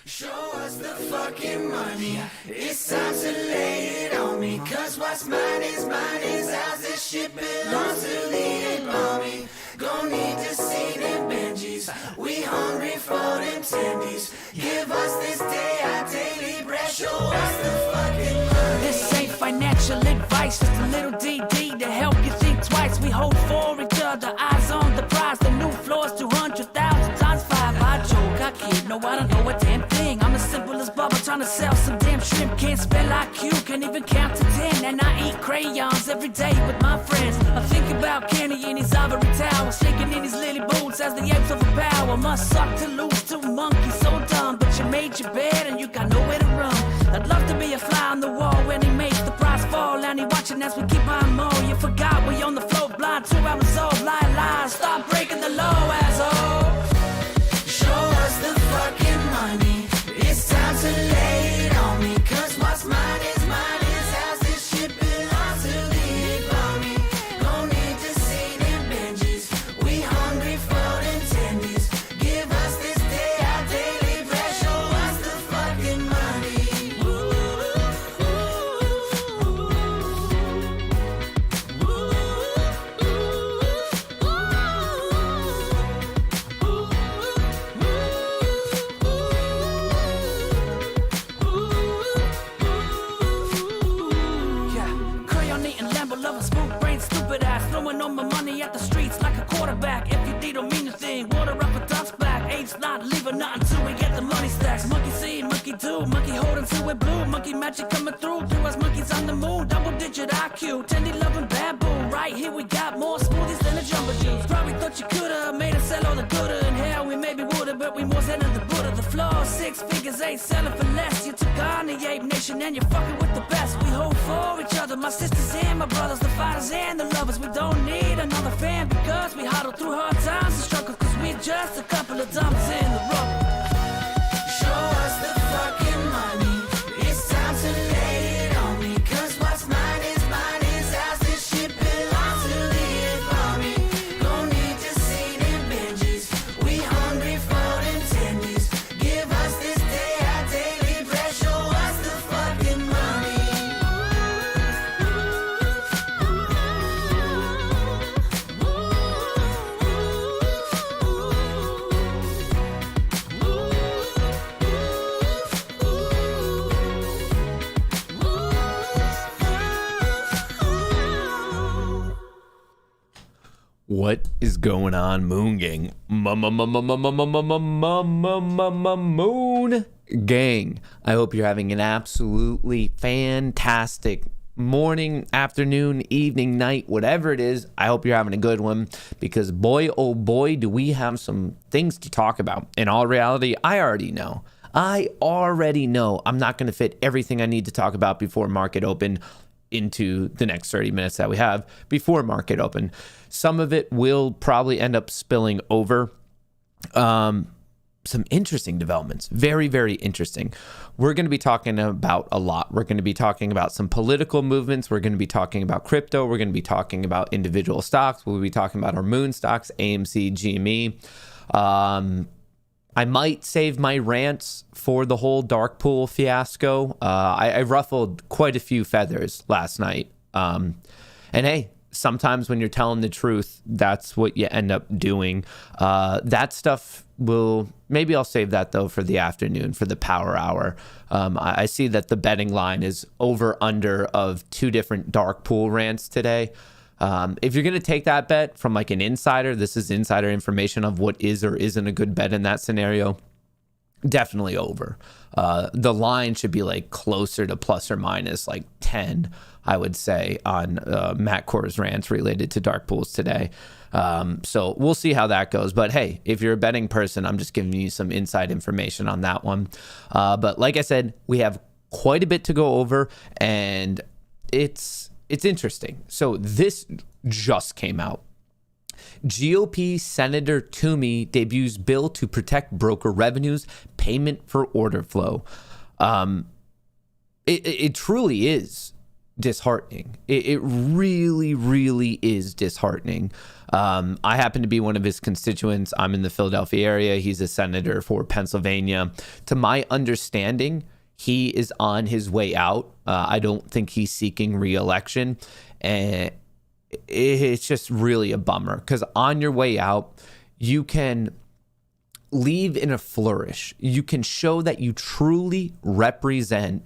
Show us the fucking money. It's time to lay it on me. Cause what's mine is ours. This shit belongs to the army. Gon' need to see them Benjis. We hungry for them tendies. Give us this day our daily bread. Show us the fucking money. This ain't financial advice, just a little DD to help you think twice. We hold for each other, eyes on the prize. The new floor's 200,000 times 5. I joke, I kid, no, I don't know a damn thing. I'm as simple as Bubba trying to sell some damn shrimp. Can't spell IQ, can't even count to 10. And I eat crayons every day with my friends. I think about Kenny in his ivory tower, shaking in his lily boots as the apes overpower. Must suck to lose to monkeys, so dumb. But you made your bed and you got nowhere to run. I'd love to be a fly on the wall when he makes the prize fall. And he watching as we keep on more. You forgot we on the floor, blind to our resolve. Lie, stop breaking the law, asshole. Show us the fucking money. It's time to lay it on me. Cause what's mine is ours. This shit belongs to the army. Gon' need to see them Benjis. We hungry for them tendies. Give us this day our daily bread. Show us the fucking money. Yeah, crayon eating Lambo loving spook brain, stupid ass. Throwing all my money at the streets like a quarterback. FUD don't mean a thing. Water up a duck's back. Apes not leaving nothing till we get the money stacks. Monkey see, monkey do, monkey holding to it blue. Monkey magic coming through us monkeys on the moon. Double digit IQ, tendy loving bamboo. Right here we got more smoothies than a jumbo juice. Probably thought you coulda made us sell all the gooder. In hell we maybe woulda, but we more than the Buddha. The floor 6 figures ain't selling for less. You took on the ape nation and you're fucking with the best. We hold for each other, my sisters and my brothers, the fighters and the lovers. We don't need another fan because we huddle through hard times and struggles. Cause we're just a couple of dumps in the rubble. Show us the fucking money. It's time to lay it on me. Cause what's mine is ours. This shit belongs to the army. Gon' need to see them Benjis. We hungry for them tendies. Give us this day our daily bread. Show us the fucking money. What is going on, Moon Gang? Moon Gang. I hope you're having an absolutely fantastic morning, afternoon, evening, night, whatever it is. I hope you're having a good one because boy, oh boy, do we have some things to talk about. In all reality, I already know. I'm not going to fit everything I need to talk about before market open into the next 30 minutes that we have before market open. Some of it will probably end up spilling over. Some interesting developments, very, very interesting. We're going to be talking about a lot. We're going to be talking about some political movements. We're going to be talking about crypto. We're going to be talking about individual stocks. We'll be talking about our moon stocks, AMC, GME. I might save my rants for the whole dark pool fiasco. I ruffled quite a few feathers last night. And hey, sometimes when you're telling the truth, that's what you end up doing. That stuff maybe I'll save that though for the afternoon, for the power hour. I see that the betting line is over under of 2 different dark pool rants today. If you're going to take that bet from like an insider, this is insider information of what is or isn't a good bet in that scenario. Definitely over. The line should be like closer to plus or minus like 10, I would say, on Matt Kohrs rants related to dark pools today. So we'll see how that goes. But hey, if you're a betting person, I'm just giving you some inside information on that one. But like I said, we have quite a bit to go over, and it's interesting. So this just came out. GOP Senator Toomey debuts bill to protect broker revenues, payment for order flow. It truly is disheartening. It really, really is disheartening. I happen to be one of his constituents. I'm in the Philadelphia area. He's a senator for Pennsylvania. To my understanding, he is on his way out. I don't think he's seeking re-election. And it's just really a bummer, because on your way out, you can leave in a flourish. You can show that you truly represent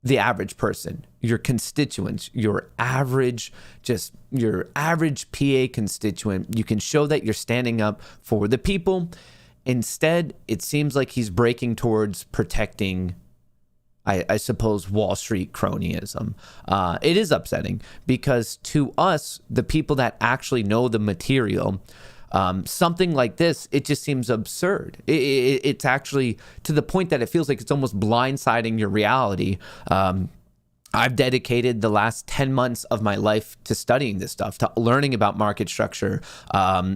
the average person, your constituents, your average PA constituent. You can show that you're standing up for the people. Instead, it seems like he's breaking towards protecting, I suppose, Wall Street cronyism. It is upsetting, because to us, the people that actually know the material, something like this, it just seems absurd. It's actually to the point that it feels like it's almost blindsiding your reality. I've dedicated the last 10 months of my life to studying this stuff, to learning about market structure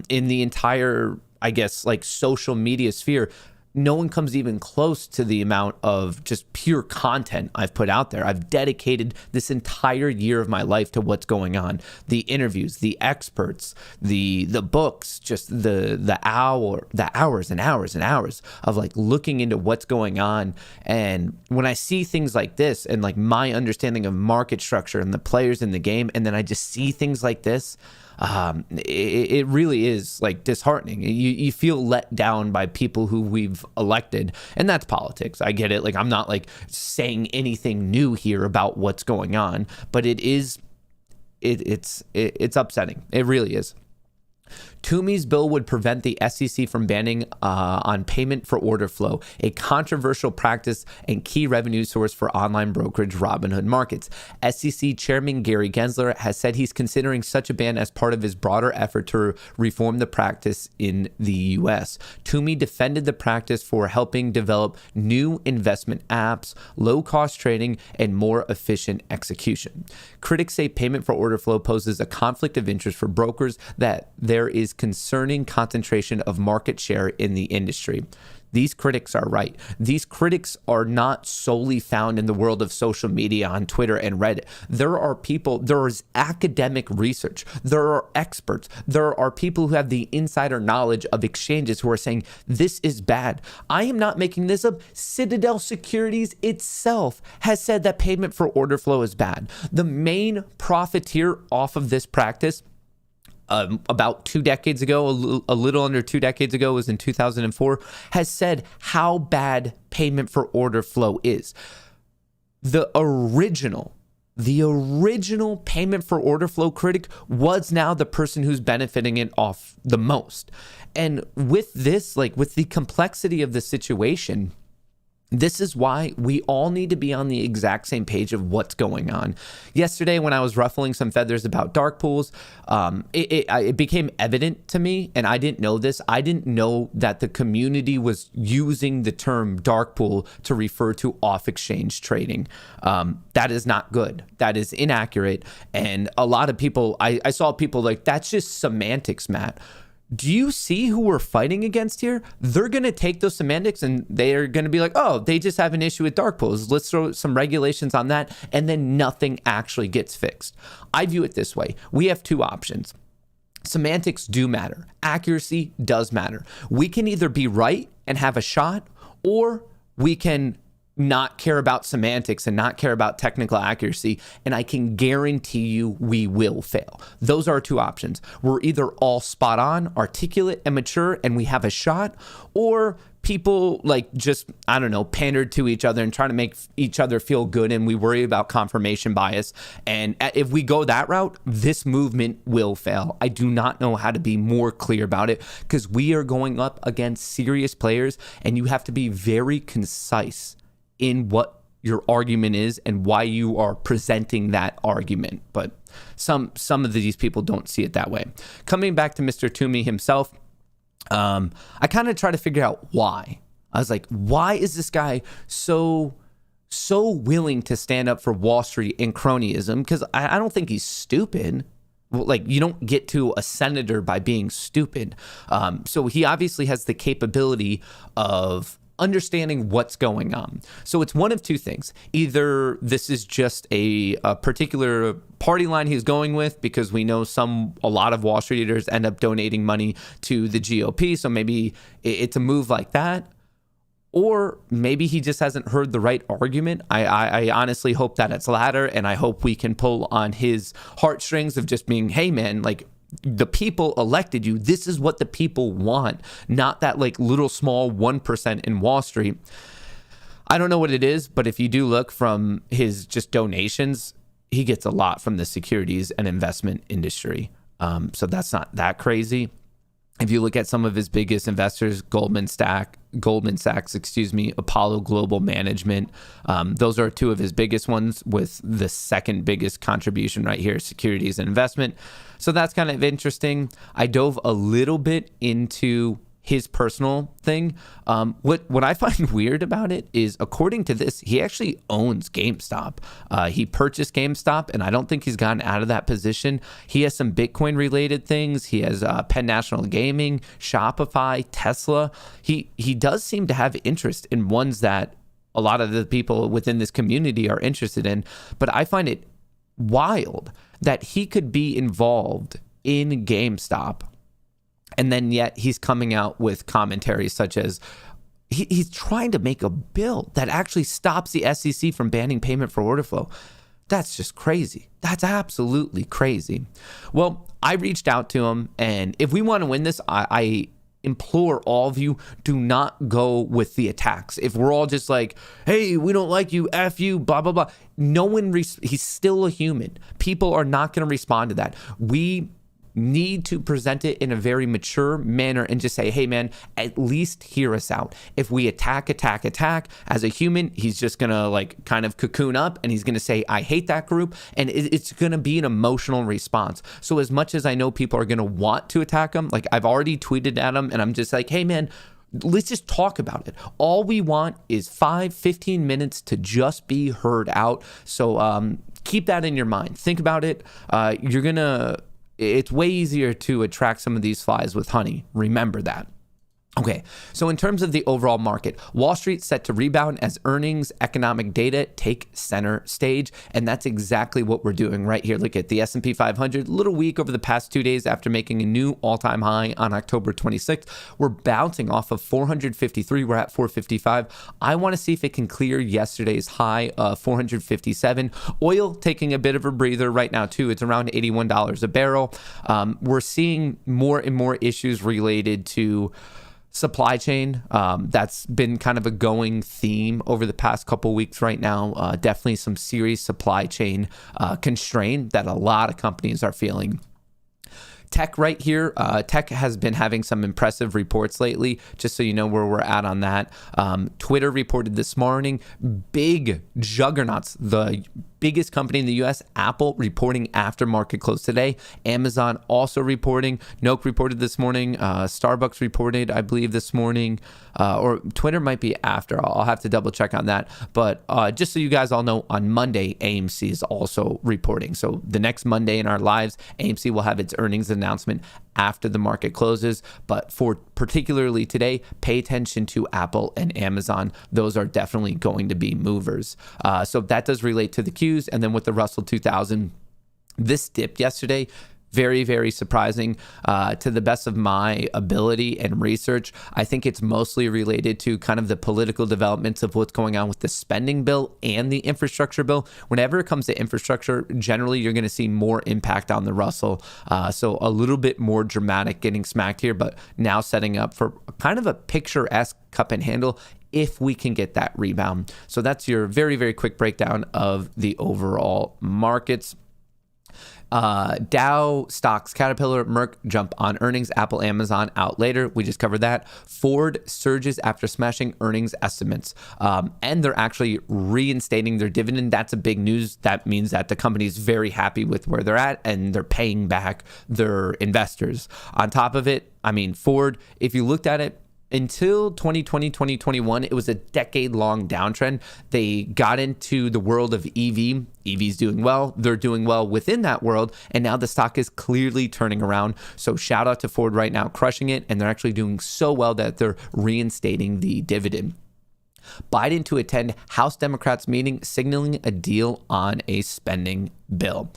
in the entire, I guess, like social media sphere. No one comes even close to the amount of just pure content I've put out there. I've dedicated this entire year of my life to what's going on. The interviews, the experts, the books, just the hours and hours and hours of like looking into what's going on. And when I see things like this and like my understanding of market structure and the players in the game, and then I just see things like this, it really is like disheartening. You feel let down by people who we've elected, and that's politics. I get it. Like, I'm not like saying anything new here about what's going on, but it's upsetting. It really is. Toomey's bill would prevent the SEC from banning on payment for order flow, a controversial practice and key revenue source for online brokerage Robinhood markets. SEC Chairman Gary Gensler has said he's considering such a ban as part of his broader effort to reform the practice in the U.S. Toomey defended the practice for helping develop new investment apps, low-cost trading, and more efficient execution. Critics say payment for order flow poses a conflict of interest for brokers, that there is concerning concentration of market share in the industry. These critics are right. These critics are not solely found in the world of social media on Twitter and Reddit. There are people, there is academic research, there are experts, there are people who have the insider knowledge of exchanges who are saying this is bad. I am not making this up. Citadel Securities itself has said that payment for order flow is bad. The main profiteer off of this practice about 2 decades ago, a little under 2 decades ago, was in 2004, has said how bad payment for order flow is. The original payment for order flow critic was now the person who's benefiting it off the most. And with this, like with the complexity of the situation, this is why we all need to be on the exact same page of what's going on. Yesterday, when I was ruffling some feathers about dark pools, it became evident to me, and I didn't know this. I didn't know that the community was using the term dark pool to refer to off-exchange trading. That is not good. That is inaccurate. And a lot of people, I saw people like, that's just semantics, Matt. Do you see who we're fighting against here? They're going to take those semantics and they're going to be like, oh, they just have an issue with dark pools. Let's throw some regulations on that. And then nothing actually gets fixed. I view it this way. We have two options. Semantics do matter. Accuracy does matter. We can either be right and have a shot, or we can not care about semantics and not care about technical accuracy, and I can guarantee you we will fail. Those are our two options. We're either all spot on, articulate, and mature, and we have a shot, or people like just, I don't know, pandered to each other and trying to make each other feel good, and we worry about confirmation bias. And if we go that route, this movement will fail. I do not know how to be more clear about it, because we are going up against serious players, and you have to be very concise in what your argument is and why you are presenting that argument. But some of these people don't see it that way. Coming back to Mr. Toomey himself, I kind of try to figure out why. I was like, why is this guy so willing to stand up for Wall Street and cronyism? Because I don't think he's stupid. Well, like, you don't get to a senator by being stupid. So he obviously has the capability of understanding what's going on. So it's one of two things. Either this is just a particular party line he's going with, because we know a lot of Wall Streeters end up donating money to the GOP. So maybe it's a move like that. Or maybe he just hasn't heard the right argument. I honestly hope that it's latter, and I hope we can pull on his heartstrings of just being, hey man, like, the people elected you. This is what the people want, not that like little small 1% in Wall Street. I don't know what it is, but if you do look from his just donations, he gets a lot from the securities and investment industry. So that's not that crazy. If you look at some of his biggest investors, Goldman Sachs, Apollo Global Management, those are two of his biggest ones, with the second biggest contribution right here, securities and investment. So that's kind of interesting. I dove a little bit into his personal thing. What I find weird about it is, according to this, he actually owns GameStop. He purchased GameStop, and I don't think he's gotten out of that position. He has some Bitcoin related things. He has Penn National Gaming, Shopify, Tesla. He does seem to have interest in ones that a lot of the people within this community are interested in. But I find it wild that he could be involved in GameStop, and then yet he's coming out with commentary such as he's trying to make a bill that actually stops the SEC from banning payment for order flow. That's just crazy. That's absolutely crazy. Well, I reached out to him, and if we want to win this, I implore all of you, do not go with the attacks. If we're all just like, hey, we don't like you, F you, blah, blah, blah. He's still a human. People are not going to respond to that. We need to present it in a very mature manner and just say, hey man, at least hear us out. If we attack as a human, he's just gonna like kind of cocoon up, and he's gonna say, I hate that group, and it's gonna be an emotional response. So as much as I know people are gonna want to attack him, like I've already tweeted at him, and I'm just like, hey man, let's just talk about it. All we want is 5-15 minutes to just be heard out. So keep that in your mind. Think about it. It's way easier to attract some of these flies with honey. Remember that. Okay, so in terms of the overall market, Wall Street set to rebound as earnings, economic data take center stage, and that's exactly what we're doing right here. Look at the S&P 500, a little weak over the past 2 days after making a new all-time high on October 26th. We're bouncing off of 453. We're at 455. I want to see if it can clear yesterday's high of 457. Oil taking a bit of a breather right now too. It's around $81 a barrel. We're seeing more and more issues related to supply chain. That's been kind of a going theme over the past couple weeks right now. Definitely some serious supply chain constraint that a lot of companies are feeling. Tech right here. Tech has been having some impressive reports lately, just so you know where we're at on that. Twitter reported this morning, big juggernauts, the biggest company in the US, Apple, reporting after market close today. Amazon also reporting. Noke reported this morning. Starbucks reported, I believe, this morning. Or Twitter might be after. I'll have to double check on that. But just so you guys all know, on Monday, AMC is also reporting. So the next Monday in our lives, AMC will have its earnings announcement after the market closes. But for particularly today, pay attention to Apple and Amazon. Those are definitely going to be movers. So that does relate to the Qs. And then with the Russell 2000, this dipped yesterday. Very, very surprising. To the best of my ability and research, I think it's mostly related to kind of the political developments of what's going on with the spending bill and the infrastructure bill. Whenever it comes to infrastructure, generally you're going to see more impact on the Russell. So a little bit more dramatic getting smacked here, but now setting up for kind of a picturesque cup and handle if we can get that rebound. So that's your very, very quick breakdown of the overall markets. Dow, stocks, Caterpillar, Merck jump on earnings, Apple, Amazon out later. We just covered that. Ford surges after smashing earnings estimates. And they're actually reinstating their dividend. That's a big news. That means that the company is very happy with where they're at and they're paying back their investors. On top of it, I mean, Ford, if you looked at it, until 2020, 2021, it was a decade-long downtrend. They got into the world of EV. EV's doing well. They're doing well within that world. And now the stock is clearly turning around. So shout out to Ford right now, crushing it. And they're actually doing so well that they're reinstating the dividend. Biden to attend House Democrats meeting, signaling a deal on a spending bill.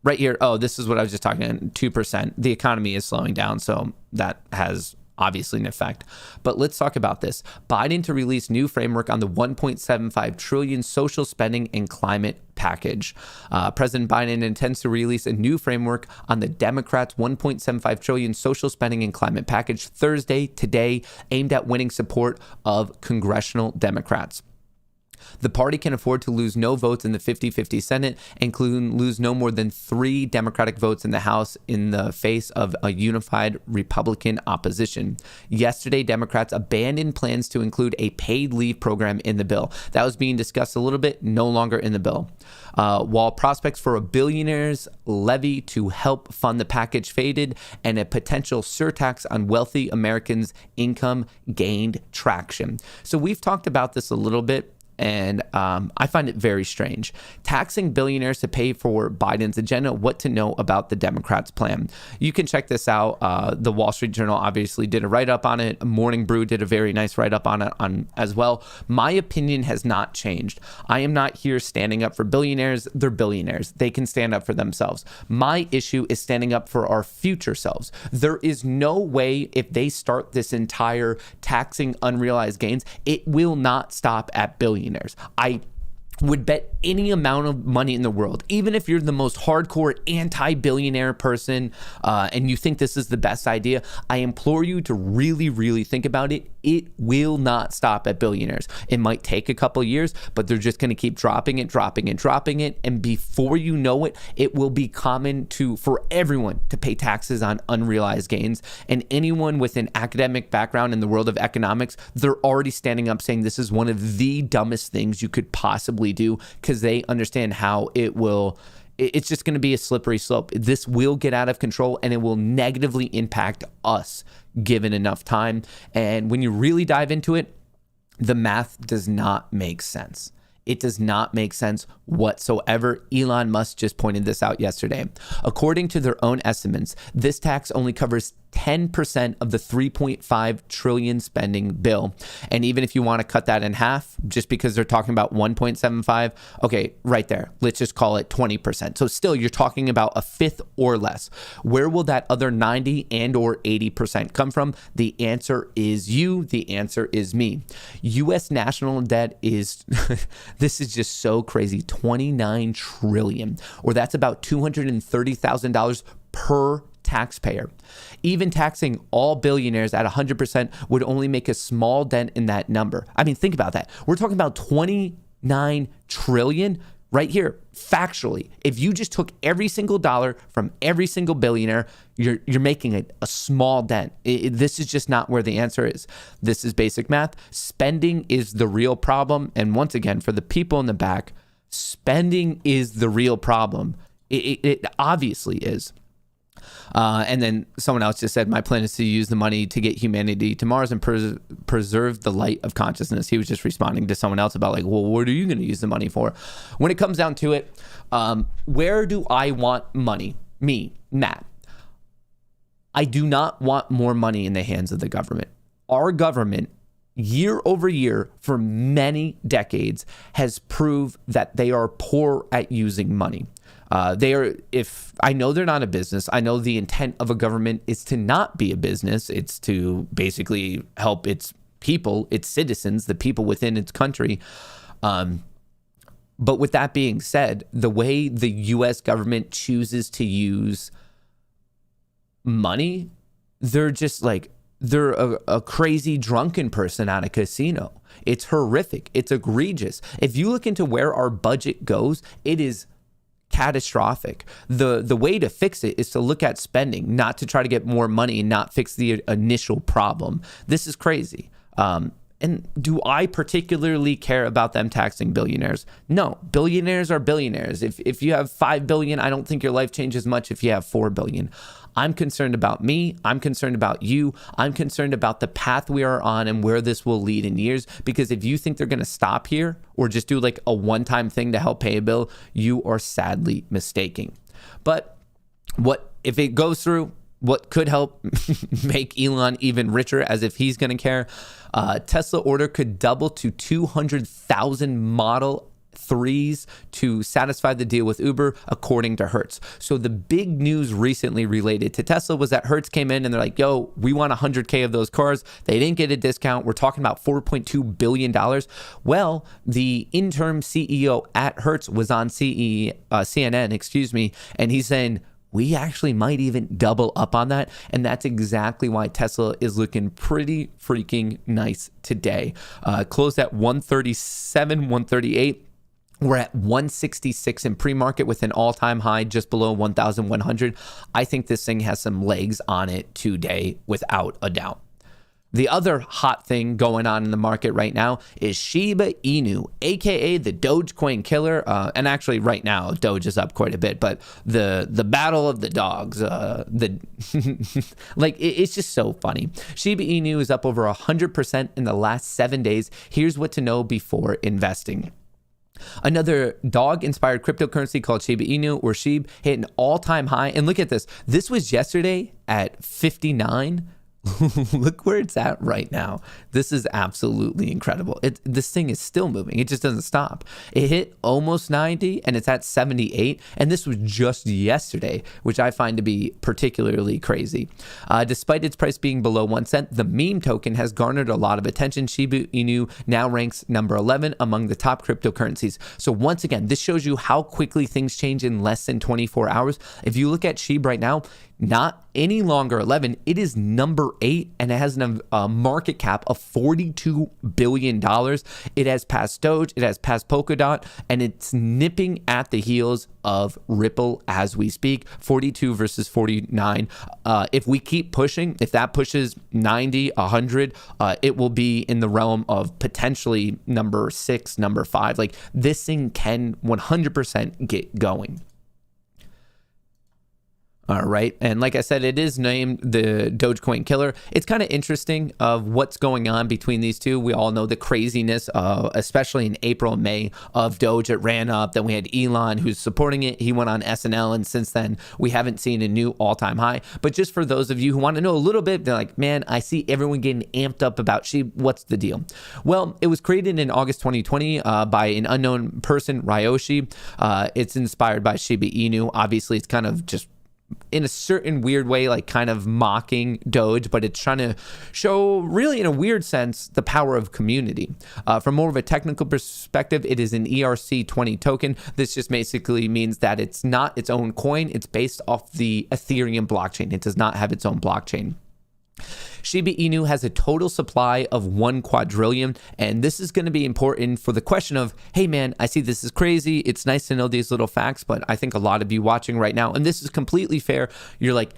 Right here. Oh, this is what I was just talking about. 2%. The economy is slowing down, so that has obviously an effect. But let's talk about this. Biden to release new framework on the $1.75 trillion social spending and climate package. President Biden intends to release a new framework on the Democrats' $1.75 trillion social spending and climate package Thursday, today, aimed at winning support of congressional Democrats. The party can afford to lose no votes in the 50-50 Senate, including lose no more than 3 Democratic votes in the House in the face of a unified Republican opposition. Yesterday, Democrats abandoned plans to include a paid leave program in the bill. That was being discussed a little bit, no longer in the bill. While prospects for a billionaire's levy to help fund the package faded and a potential surtax on wealthy Americans' income gained traction. So we've talked about this a little bit. And I find it very strange. Taxing billionaires to pay for Biden's agenda, what to know about the Democrats' plan. You can check this out. The Wall Street Journal obviously did a write-up on it. Morning Brew did a very nice write-up on it as well. My opinion has not changed. I am not here standing up for billionaires. They're billionaires. They can stand up for themselves. My issue is standing up for our future selves. There is no way if they start this entire taxing unrealized gains, it will not stop at billionaires. I would bet any amount of money in the world, even if you're the most hardcore anti-billionaire person and you think this is the best idea, I implore you to really, really think about it. It will not stop at billionaires. It might take a couple years, but they're just going to keep dropping it. And before you know it, it will be common for everyone to pay taxes on unrealized gains. And anyone with an academic background in the world of economics, they're already standing up saying this is one of the dumbest things you could possibly do, because they understand how it's just going to be a slippery slope. This will get out of control and it will negatively impact us given enough time. And when you really dive into it, the math does not make sense. It does not make sense whatsoever. Elon Musk just pointed this out yesterday. According to their own estimates, this tax only covers 10% of the $3.5 trillion spending bill. And even if you want to cut that in half, just because they're talking about 1.75, okay, right there, let's just call it 20%. So still, you're talking about a fifth or less. Where will that other 90 and or 80% come from? The answer is you. The answer is me. U.S. national debt is, this is just so crazy, 29 trillion, or that's about $230,000 per taxpayer. Even taxing all billionaires at 100% would only make a small dent in that number. I mean, think about that. We're talking about 29 trillion right here. Factually, if you just took every single dollar from every single billionaire, you're making a small dent. This is just not where the answer is. This is basic math. Spending is the real problem. And once again, for the people in the back, spending is the real problem. It obviously is. And then someone else just said, my plan is to use the money to get humanity to Mars and preserve the light of consciousness. He was just responding to someone else about like, well, what are you going to use the money for? When it comes down to it, where do I want money? Me, Matt. I do not want more money in the hands of the government. Our government, year over year, for many decades, has proved that they are poor at using money. If I know they're not a business, I know the intent of a government is to not be a business. It's to basically help its people, its citizens, the people within its country. But with that being said, the way the U.S. government chooses to use money, they're just like, they're a crazy drunken person at a casino. It's horrific. It's egregious. If you look into where our budget goes, it is catastrophic. The way to fix it is to look at spending, not to try to get more money and not fix the initial problem. This is crazy. And do I particularly care about them taxing billionaires? No, billionaires are billionaires. If you have 5 billion, I don't think your life changes much if you have 4 billion. I'm concerned about me. I'm concerned about you. I'm concerned about the path we are on and where this will lead in years. Because if you think they're going to stop here or just do like a one-time thing to help pay a bill, you are sadly mistaken. But what if it goes through? What could help make Elon even richer, as if he's going to care? Tesla order could double to 200,000 Model 3s to satisfy the deal with Uber, according to Hertz. So the big news recently related to Tesla was that Hertz came in and they're like, yo, we want 100K of those cars. They didn't get a discount. We're talking about $4.2 billion. Well, the interim CEO at Hertz was on CNN, and he's saying, we actually might even double up on that. And that's exactly why Tesla is looking pretty freaking nice today. Closed at 137, 138. We're at 166 in pre-market with an all-time high just below 1,100. I think this thing has some legs on it today, without a doubt. The other hot thing going on in the market right now is Shiba Inu, aka the Dogecoin killer. And actually, right now, Doge is up quite a bit. But the battle of the dogs, it's just so funny. Shiba Inu is up over 100% in the last 7 days. Here's what to know before investing. Another dog-inspired cryptocurrency called Shiba Inu, or SHIB, hit an all-time high. And look at this. This was yesterday at 59. Look where it's at right now. This is absolutely incredible. This thing is still moving. It just doesn't stop. It hit almost 90 and it's at 78. And this was just yesterday, which I find to be particularly crazy. Despite its price being below 1 cent, the meme token has garnered a lot of attention. Shiba Inu now ranks number 11 among the top cryptocurrencies. So once again, this shows you how quickly things change in less than 24 hours. If you look at SHIB right now, not any longer 11, it is number 8, and it has a market cap of $42 billion. It has passed Doge, it has passed Polkadot, and it's nipping at the heels of Ripple as we speak. 42 versus 49. If we keep pushing, if that pushes 90, 100, it will be in the realm of potentially number 6, number 5. Like, this thing can 100% get going. All right. And like I said, it is named the Dogecoin killer. It's kind of interesting of what's going on between these two. We all know the craziness, especially in April and May, of Doge. It ran up. Then we had Elon, who's supporting it. He went on SNL. And since then, we haven't seen a new all-time high. But just for those of you who want to know a little bit, they're like, man, I see everyone getting amped up about SHIB. What's the deal? Well, it was created in August 2020 by an unknown person, Ryoshi. It's inspired by Shiba Inu. Obviously, it's kind of just in a certain weird way, like kind of mocking Doge, but it's trying to show, really in a weird sense, the power of community. From more of a technical perspective, it is an ERC20 token. This just basically means that it's not its own coin. It's based off the Ethereum blockchain. It does not have its own blockchain. Shiba Inu has a total supply of 1 quadrillion, and this is going to be important for the question of, hey man, I see this is crazy. It's nice to know these little facts, but I think a lot of you watching right now, and this is completely fair, you're like,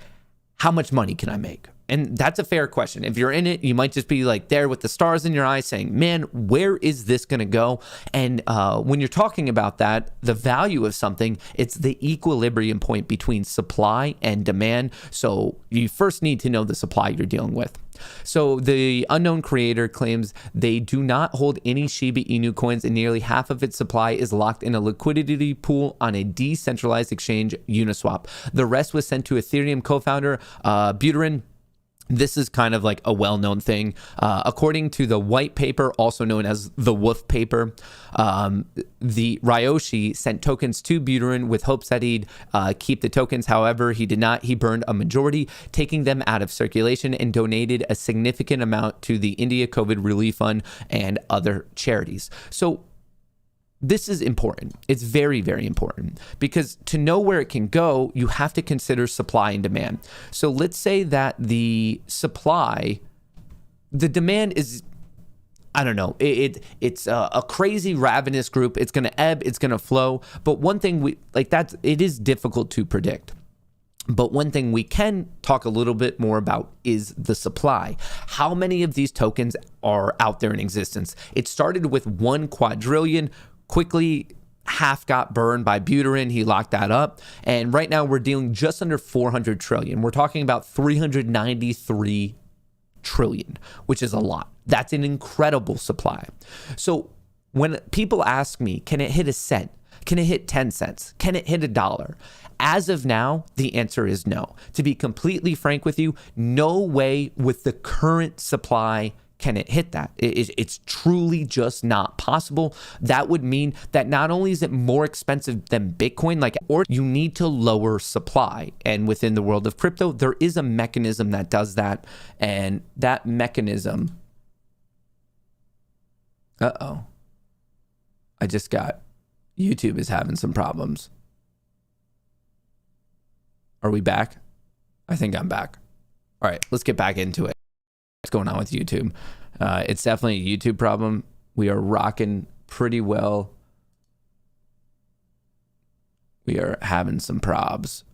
how much money can I make? And that's a fair question. If you're in it, you might just be like there with the stars in your eyes saying, man, where is this going to go? And when you're talking about that, the value of something, it's the equilibrium point between supply and demand. So you first need to know the supply you're dealing with. So the unknown creator claims they do not hold any Shiba Inu coins, and nearly half of its supply is locked in a liquidity pool on a decentralized exchange, Uniswap. The rest was sent to Ethereum co-founder Buterin. This is kind of like a well-known thing. According to the white paper, also known as the Wolf paper, the Ryoshi sent tokens to Buterin with hopes that he'd keep the tokens. However, he did not. He burned a majority, taking them out of circulation, and donated a significant amount to the India COVID Relief Fund and other charities. So this is important. It's very, very important, because to know where it can go, you have to consider supply and demand. So let's say that the demand is, I don't know, it's a crazy ravenous group. It's going to ebb, it's going to flow. But one thing it is difficult to predict. But one thing we can talk a little bit more about is the supply. How many of these tokens are out there in existence? It started with 1 quadrillion. Quickly, half got burned by Buterin. He locked that up. And right now we're dealing just under 400 trillion. We're talking about 393 trillion, which is a lot. That's an incredible supply. So when people ask me, can it hit a cent? Can it hit 10 cents? Can it hit $1? As of now, the answer is no. To be completely frank with you, no way with the current supply can it hit that? It's truly just not possible. That would mean that not only is it more expensive than Bitcoin, or you need to lower supply. And within the world of crypto, there is a mechanism that does that. And that mechanism, I just got, YouTube is having some problems. Are we back? I think I'm back. All right, let's get back into it. What's going on with YouTube? It's definitely a YouTube problem. We are rocking pretty well. We are having some probs.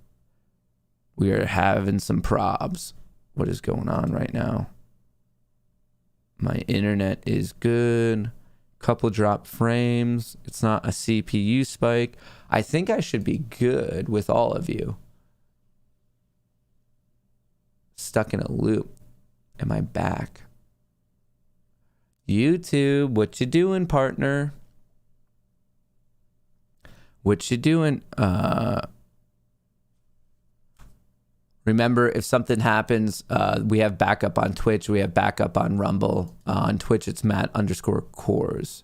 What is going on right now? My internet is good. Couple drop frames. It's not a CPU spike. I think I should be good with all of you. Stuck in a loop. Am I back? YouTube, what you doing, partner? What you doing? Remember, if something happens, we have backup on Twitch. We have backup on Rumble. On Twitch, it's Matt_Kohrs.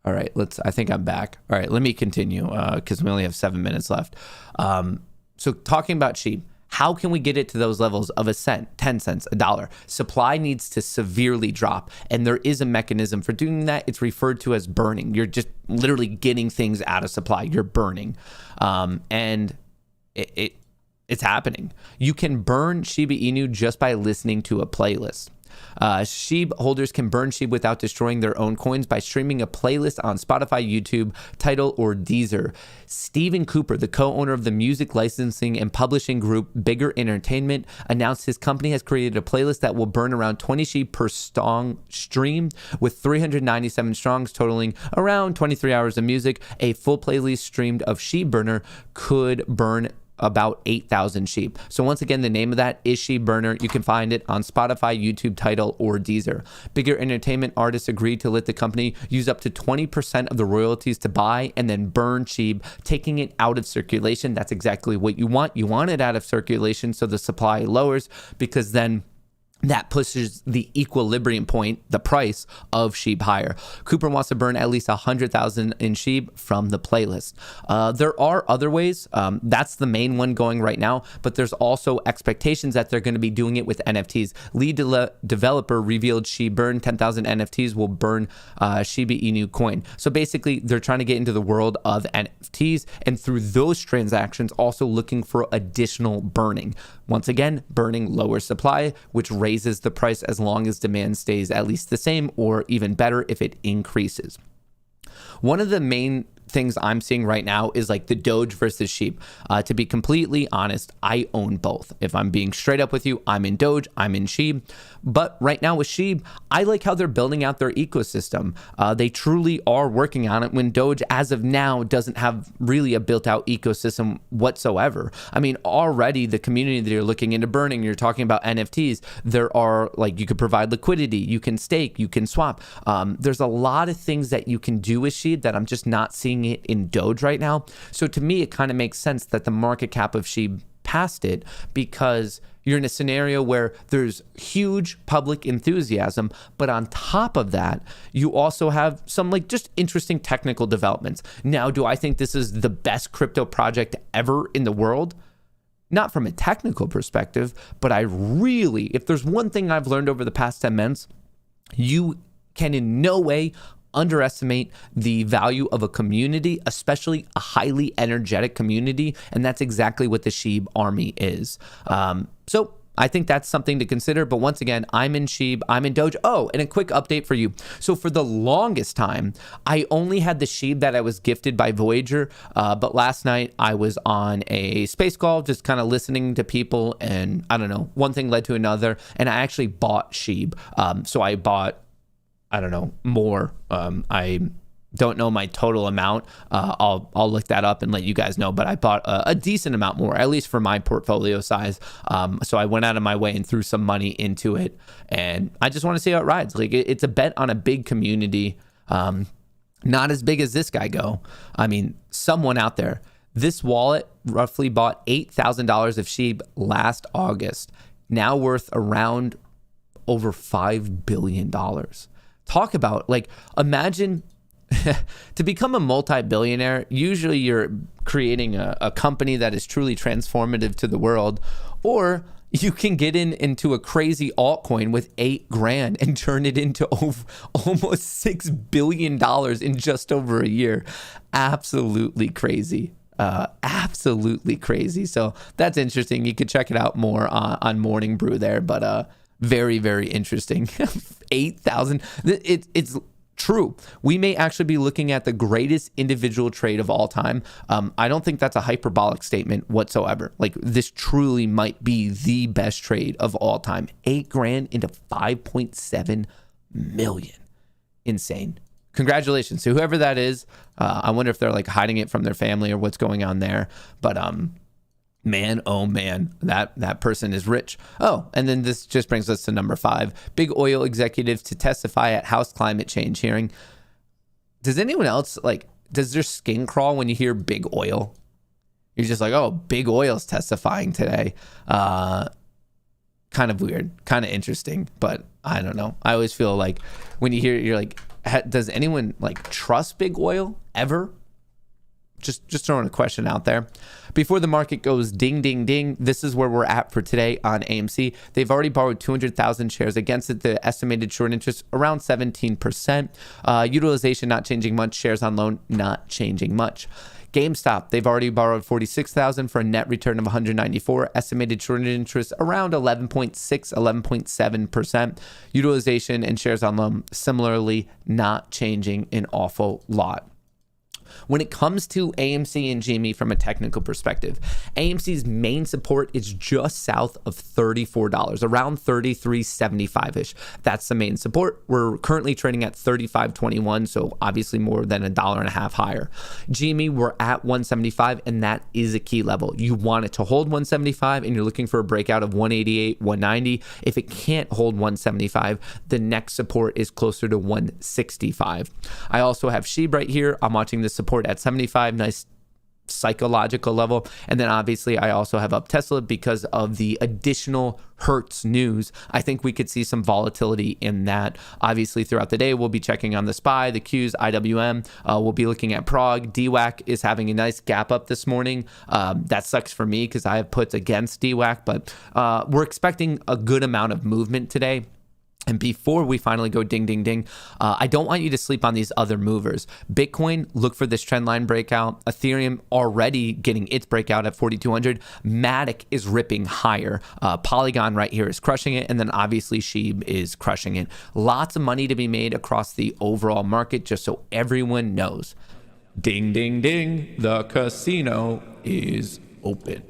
All right, I think I'm back. All right, let me continue because we only have 7 minutes left. So talking about SHIB, how can we get it to those levels of a cent, 10 cents, $1? Supply needs to severely drop, and there is a mechanism for doing that. It's referred to as burning. You're just literally getting things out of supply. You're burning, and it's happening. You can burn Shiba Inu just by listening to a playlist. SHIB holders can burn SHIB without destroying their own coins by streaming a playlist on Spotify, YouTube, Tidal, or Deezer. Stephen Cooper, the co-owner of the music licensing and publishing group Bigger Entertainment, announced his company has created a playlist that will burn around 20 SHIB per song streamed, with 397 songs totaling around 23 hours of music. A full playlist streamed of SHIB Burner could burn about 8,000 SHIB. So once again, the name of that is SHIB Burner. You can find it on Spotify, YouTube, Tidal, or Deezer. Bigger Entertainment artists agreed to let the company use up to 20% of the royalties to buy and then burn SHIB, taking it out of circulation. That's exactly what you want. You want it out of circulation so the supply lowers, because then that pushes the equilibrium point, the price of SHIB higher. Cooper wants to burn at least 100,000 in SHIB from the playlist. There are other ways. That's the main one going right now, but there's also expectations that they're going to be doing it with NFTs. Lead developer revealed SHIB burn 10,000 NFTs will burn Shiba Inu coin. So basically, they're trying to get into the world of NFTs, and through those transactions, also looking for additional burning. Once again, burning lowers supply, which raises the price as long as demand stays at least the same, or even better if it increases. One of the main things I'm seeing right now is like the Doge versus SHIB. To be completely honest, I own both. If I'm being straight up with you, I'm in Doge, I'm in SHIB. But right now with SHIB, I like how they're building out their ecosystem. They truly are working on it, when Doge, as of now, doesn't have really a built out ecosystem whatsoever. I mean, already the community that you're looking into burning, you're talking about NFTs. There are, like, you could provide liquidity, you can stake, you can swap. There's a lot of things that you can do with SHIB that I'm just not seeing it in Doge right now. So to me, it kind of makes sense that the market cap of SHIB passed it, because you're in a scenario where there's huge public enthusiasm, but on top of that, you also have some like just interesting technical developments. Now, do I think this is the best crypto project ever in the world? Not from a technical perspective, but I really, if there's one thing I've learned over the past 10 months, you can in no way underestimate the value of a community, especially a highly energetic community, and that's exactly what the SHIB army is. So I think that's something to consider. But once again, I'm in SHIB, I'm in Doge. Oh, and a quick update for you. So for the longest time, I only had the SHIB that I was gifted by Voyager. But last night I was on a space call, just kind of listening to people, and I don't know, one thing led to another, and I actually bought SHIB. So I bought, I don't know, more. I don't know my total amount. I'll look that up and let you guys know, but I bought a decent amount more, at least for my portfolio size. So I went out of my way and threw some money into it, and I just want to see how it rides. Like, it's a bet on a big community, not as big as this guy go. I mean, someone out there, this wallet roughly bought $8,000 of SHIB last August, now worth around over $5 billion. Talk about, like, imagine to become a multi-billionaire, usually you're creating a company that is truly transformative to the world, or you can get into a crazy altcoin with $8,000 and turn it into over almost $6 billion in just over a year. Absolutely crazy. Absolutely crazy. So that's interesting. You could check it out more on Morning Brew there, but very, very interesting. 8,000. It's true. We may actually be looking at the greatest individual trade of all time. I don't think that's a hyperbolic statement whatsoever. Like, this truly might be the best trade of all time. $8,000 into 5.7 million. Insane. Congratulations to whoever that is. I wonder if they're like hiding it from their family or what's going on there. But man, oh man, that person is rich. Oh, and then this just brings us to number 5. Big oil executives to testify at House climate change hearing. Does anyone else, like, does their skin crawl when you hear big oil? You're just like, oh, big oil's testifying today. Kind of weird, kind of interesting, but I don't know. I always feel like when you hear it, you're like, does anyone like trust big oil ever? Just throwing a question out there. Before the market goes ding, ding, ding, this is where we're at for today on AMC. They've already borrowed 200,000 shares against it. The estimated short interest around 17%. Utilization not changing much. Shares on loan not changing much. GameStop, they've already borrowed 46,000 for a net return of 194. Estimated short interest around 11.6, 11.7%. Utilization and shares on loan similarly not changing an awful lot. When it comes to AMC and Gme from a technical perspective, AMC's main support is just south of $34, around $33.75-ish. That's the main support. We're currently trading at $35.21, so obviously more than $1.50 higher. Gme, we're at $175, and that is a key level. You want it to hold $175, and you're looking for a breakout of $188, $190. If it can't hold $175, the next support is closer to $165. I also have SHIB right here. I'm watching this support at 75, nice psychological level. And then obviously I also have up Tesla because of the additional Hertz news. I think we could see some volatility in that. Obviously throughout the day, we'll be checking on the SPY, the Qs, IWM. We'll be looking at Prague. DWAC is having a nice gap up this morning. That sucks for me because I have puts against DWAC, but we're expecting a good amount of movement today. And before we finally go ding, ding, ding, I don't want you to sleep on these other movers. Bitcoin, look for this trend line breakout. Ethereum already getting its breakout at 4,200. MATIC is ripping higher. Polygon right here is crushing it. And then obviously SHIB is crushing it. Lots of money to be made across the overall market, just so everyone knows. Ding, ding, ding. The casino is open.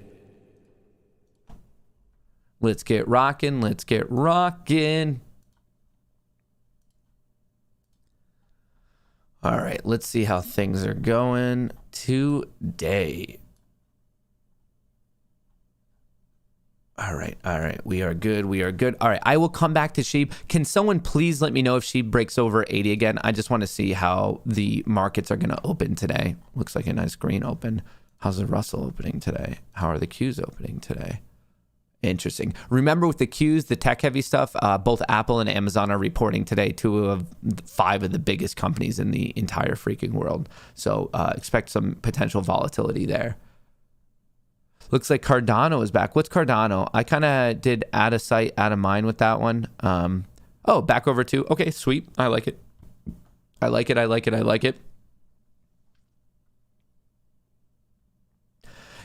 Let's get rocking. Let's get rocking. All right, let's see how things are going today. All right. We are good. All right, I will come back to SHIB. Can someone please let me know if SHIB breaks over 80 again? I just want to see how the markets are going to open today. Looks like a nice green open. How's the Russell opening today? How are the Qs opening today? Interesting. Remember with the Qs, the tech heavy stuff, both Apple and Amazon are reporting today, 2 of 5 of the biggest companies in the entire freaking world. So expect some potential volatility there. Looks like Cardano is back. What's Cardano? I kind of did out of sight, out of mind with that one. Oh, back over to, okay, sweet. I like it. I like it.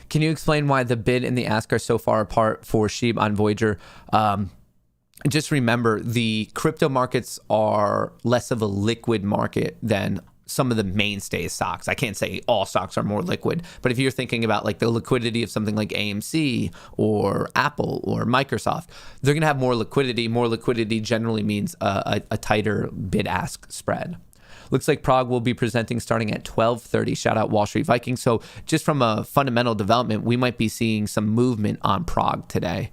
Can you explain why the bid and the ask are so far apart for SHIB on Voyager? Just remember, the crypto markets are less of a liquid market than some of the mainstay stocks. I can't say all stocks are more liquid, but if you're thinking about like the liquidity of something like AMC or Apple or Microsoft, they're going to have more liquidity. More liquidity generally means a tighter bid-ask spread. Looks like Prague will be presenting starting at 12:30. Shout out Wall Street Vikings. So just from a fundamental development, we might be seeing some movement on Prague today.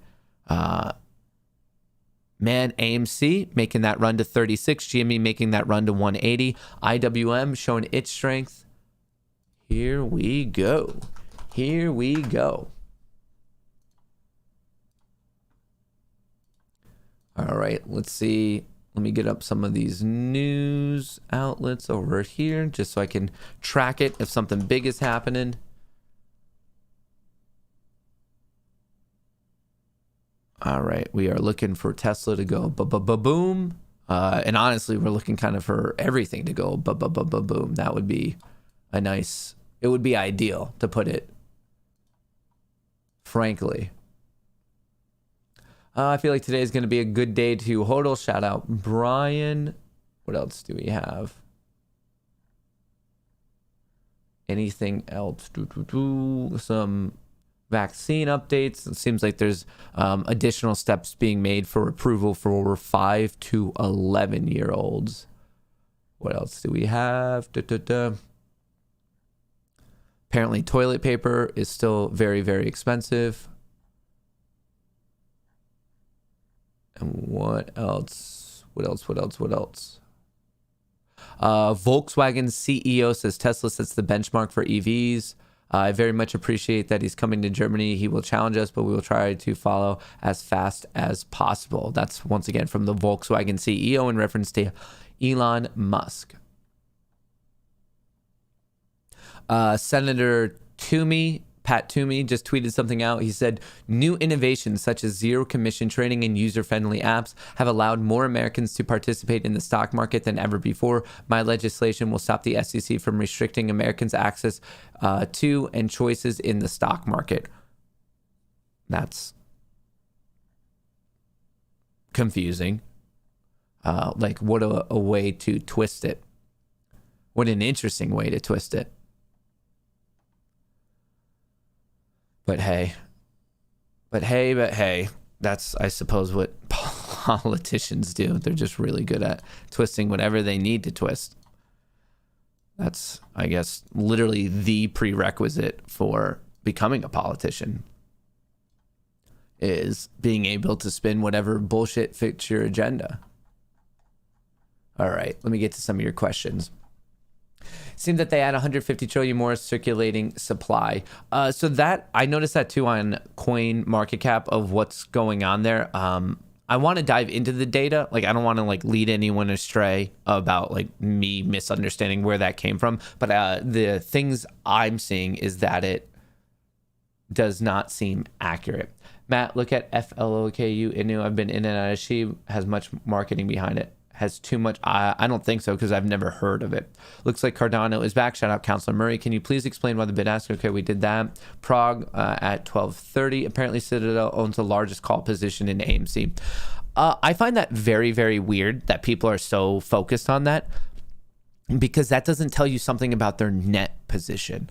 AMC making that run to 36. GME making that run to 180. IWM showing its strength. Here we go. All right, let's see. Let me get up some of these news outlets over here just so I can track it if something big is happening. All right, we are looking for Tesla to go boom. And honestly, we're looking kind of for everything to go boom. That would be a nice, it would be ideal to put it frankly. I feel like today is going to be a good day to hodl. Shout out Brian. What else do we have? Anything else? Some vaccine updates. It seems like there's additional steps being made for approval for 5 to 11-year-olds. What else do we have? Apparently toilet paper is still very, very expensive. And what else? Volkswagen CEO says Tesla sets the benchmark for EVs. I very much appreciate that he's coming to Germany. He will challenge us, but we will try to follow as fast as possible. That's once again from the Volkswagen CEO in reference to Elon Musk. Senator Pat Toomey just tweeted something out. He said, new innovations such as zero commission trading and user-friendly apps have allowed more Americans to participate in the stock market than ever before. My legislation will stop the SEC from restricting Americans' access to and choices in the stock market. That's confusing. Like, what a way to twist it. What an interesting way to twist it. But hey, that's, I suppose, what politicians do. They're just really good at twisting whatever they need to twist. That's, I guess, literally the prerequisite for becoming a politician, is being able to spin whatever bullshit fits your agenda. All right, let me get to some of your questions. Seemed that they had 150 trillion more circulating supply. So that, I noticed that too on Coin Market Cap of what's going on there. I want to dive into the data. Like, I don't want to like lead anyone astray about like me misunderstanding where that came from. But the things I'm seeing is that it does not seem accurate. Matt, look at FLOKU Inu. I've been in and out of SHIB, has much marketing behind it. Has too much. I don't think so, because I've never heard of it. Looks like Cardano is back. Shout out Counselor Murray. Can you please explain why the bid ask? Okay, we did that. Prague at 12:30. Apparently Citadel owns the largest call position in AMC. I find that very, very weird that people are so focused on that, because that doesn't tell you something about their net position.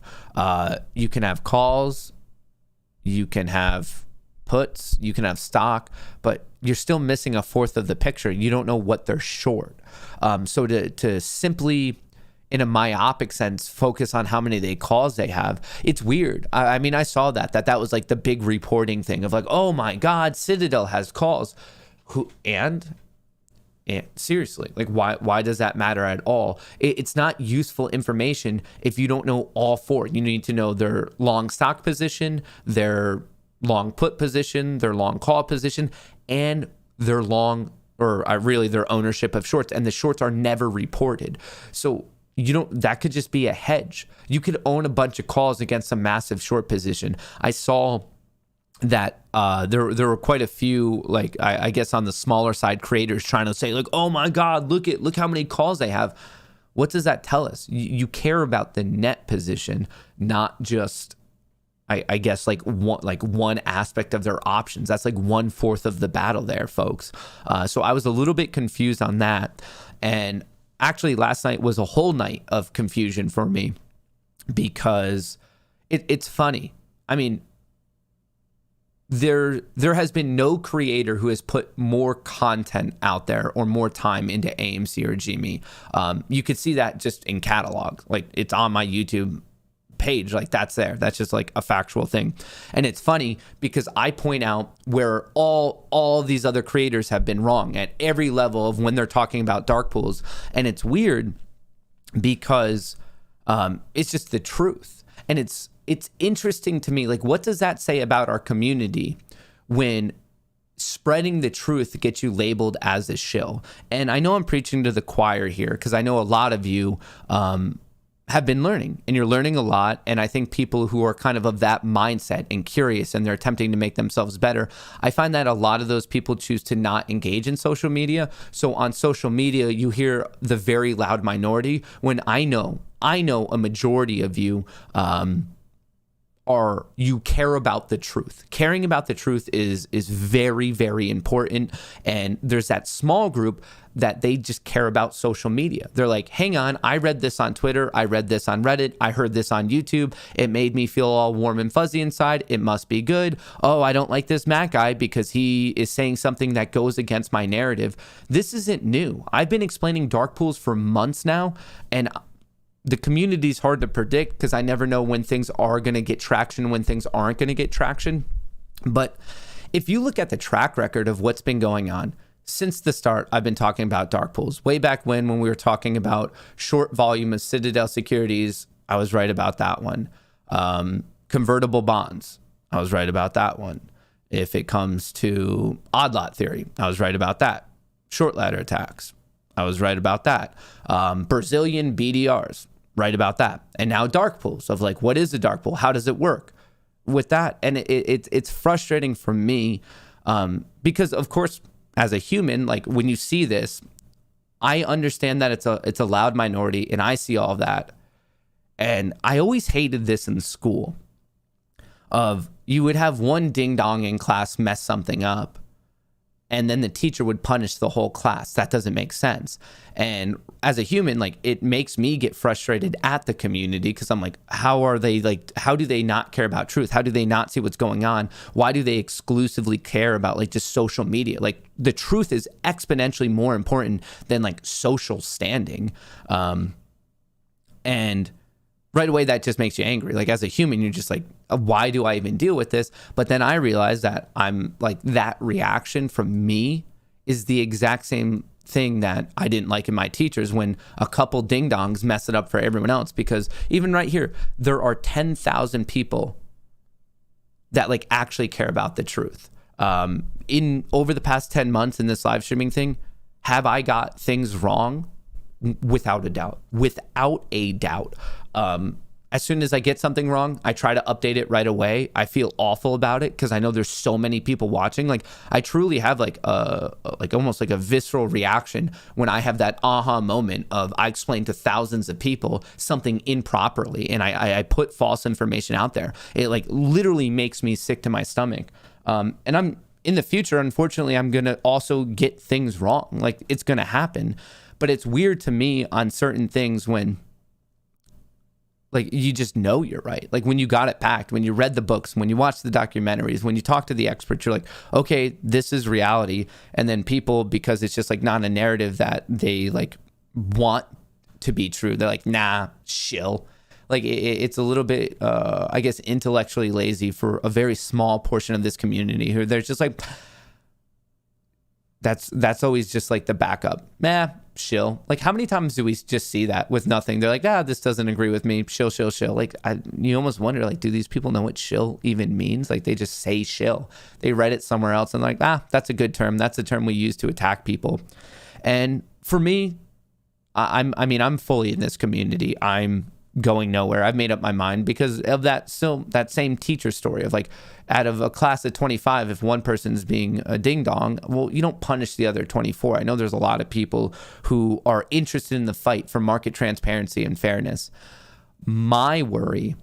You can have calls, you can have puts, you can have stock, but you're still missing a fourth of the picture. You don't know what they're short. So to simply, in a myopic sense, focus on how many calls they have, it's weird. I mean, I saw that was like the big reporting thing of like, oh my God, Citadel has calls. And seriously, like why does that matter at all? It's not useful information if you don't know all four. You need to know their long stock position, their long put position, their long call position, and their long, or really their ownership of shorts. And the shorts are never reported. So that could just be a hedge. You could own a bunch of calls against a massive short position. I saw that there were quite a few, like I guess on the smaller side, creators trying to say like, oh my God, look how many calls they have. What does that tell us? You care about the net position, not just, I guess, like one aspect of their options. That's like 1/4 of the battle there, folks. So I was a little bit confused on that. And actually last night was a whole night of confusion for me, because it's funny. I mean, there has been no creator who has put more content out there or more time into AMC or Gme. You could see that just in catalog. Like, it's on my YouTube page, like that's there. That's just like a factual thing. And it's funny because I point out where all these other creators have been wrong at every level of when they're talking about dark pools. And it's weird because it's just the truth. And it's interesting to me, like, what does that say about our community when spreading the truth gets you labeled as a shill. And I know I'm preaching to the choir here because I know a lot of you have been learning, and you're learning a lot. And I think people who are kind of that mindset and curious and they're attempting to make themselves better, I find that a lot of those people choose to not engage in social media. So on social media, you hear the very loud minority when I know a majority of you you care about the truth. Caring about the truth is very, very important. And there's that small group that they just care about social media. They're like, hang on, I read this on Twitter, I read this on Reddit, I heard this on YouTube. It made me feel all warm and fuzzy inside. It must be good. Oh, I don't like this Mac guy because he is saying something that goes against my narrative. This isn't new. I've been explaining dark pools for months now, and the community is hard to predict because I never know when things are going to get traction, when things aren't going to get traction. But if you look at the track record of what's been going on since the start, I've been talking about dark pools. Way back when we were talking about short volume of Citadel securities, I was right about that one. Convertible bonds, I was right about that one. If it comes to odd lot theory, I was right about that. Short ladder attacks, I was right about that. Brazilian BDRs, right about that. And now dark pools of like, what is a dark pool? How does it work with that? And it's frustrating for me because, of course, as a human, like when you see this, I understand that it's a loud minority, and I see all of that. And I always hated this in school of you would have one ding dong in class mess something up, and then the teacher would punish the whole class. That doesn't make sense. And as a human, like it makes me get frustrated at the community because I'm like, how do they not care about truth? How do they not see what's going on? Why do they exclusively care about like just social media? Like the truth is exponentially more important than like social standing. And right away, that just makes you angry. Like as a human, you're just like, why do I even deal with this? But then I realized that I'm like, that reaction from me is the exact same thing that I didn't like in my teachers when a couple ding dongs mess it up for everyone else. Because even right here, there are 10,000 people that like actually care about the truth. In over the past 10 months in this live streaming thing, have I got things wrong? Without a doubt. As soon as I get something wrong, I try to update it right away. I feel awful about it because I know there's so many people watching. Like I truly have like almost like a visceral reaction when I have that aha moment of I explained to thousands of people something improperly and I put false information out there. It like literally makes me sick to my stomach. And I'm in the future, unfortunately, I'm going to also get things wrong. Like it's going to happen. But it's weird to me on certain things when like you just know you're right. Like when you got it packed, when you read the books, when you watch the documentaries, when you talk to the experts, you're like, okay, this is reality. And then people, because it's just like not a narrative that they like want to be true, they're like, nah, shill. Like it's a little bit, I guess, intellectually lazy for a very small portion of this community who they're just like, that's always just like the backup. Shill. Like how many times do we just see that with nothing? They're like, this doesn't agree with me. Shill. Like you almost wonder, like, do these people know what shill even means? Like they just say shill. They read it somewhere else and like, that's a good term. That's a term we use to attack people. And for me, I'm fully in this community. I'm going nowhere. I've made up my mind because of that same teacher story of like, out of a class of 25, if one person's being a ding dong, well, you don't punish the other 24. I know there's a lot of people who are interested in the fight for market transparency and fairness. My worry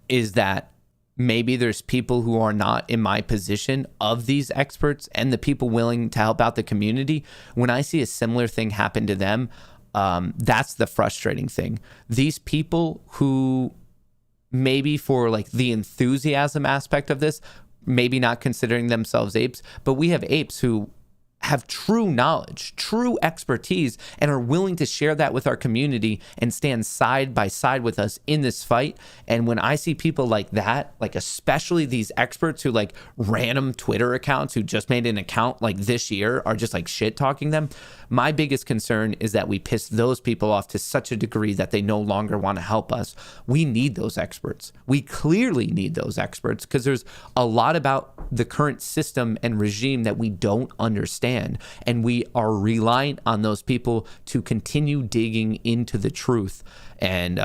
is that maybe there's people who are not in my position of these experts and the people willing to help out the community. When I see a similar thing happen to them, that's the frustrating thing. These people who maybe for like the enthusiasm aspect of this, maybe not considering themselves apes, but we have apes who have true knowledge, true expertise, and are willing to share that with our community and stand side by side with us in this fight. And when I see people like that, like especially these experts who like random Twitter accounts who just made an account like this year are just like shit talking them, my biggest concern is that we piss those people off to such a degree that they no longer want to help us. We need those experts. We clearly need those experts because there's a lot about the current system and regime that we don't understand. And we are reliant on those people to continue digging into the truth. And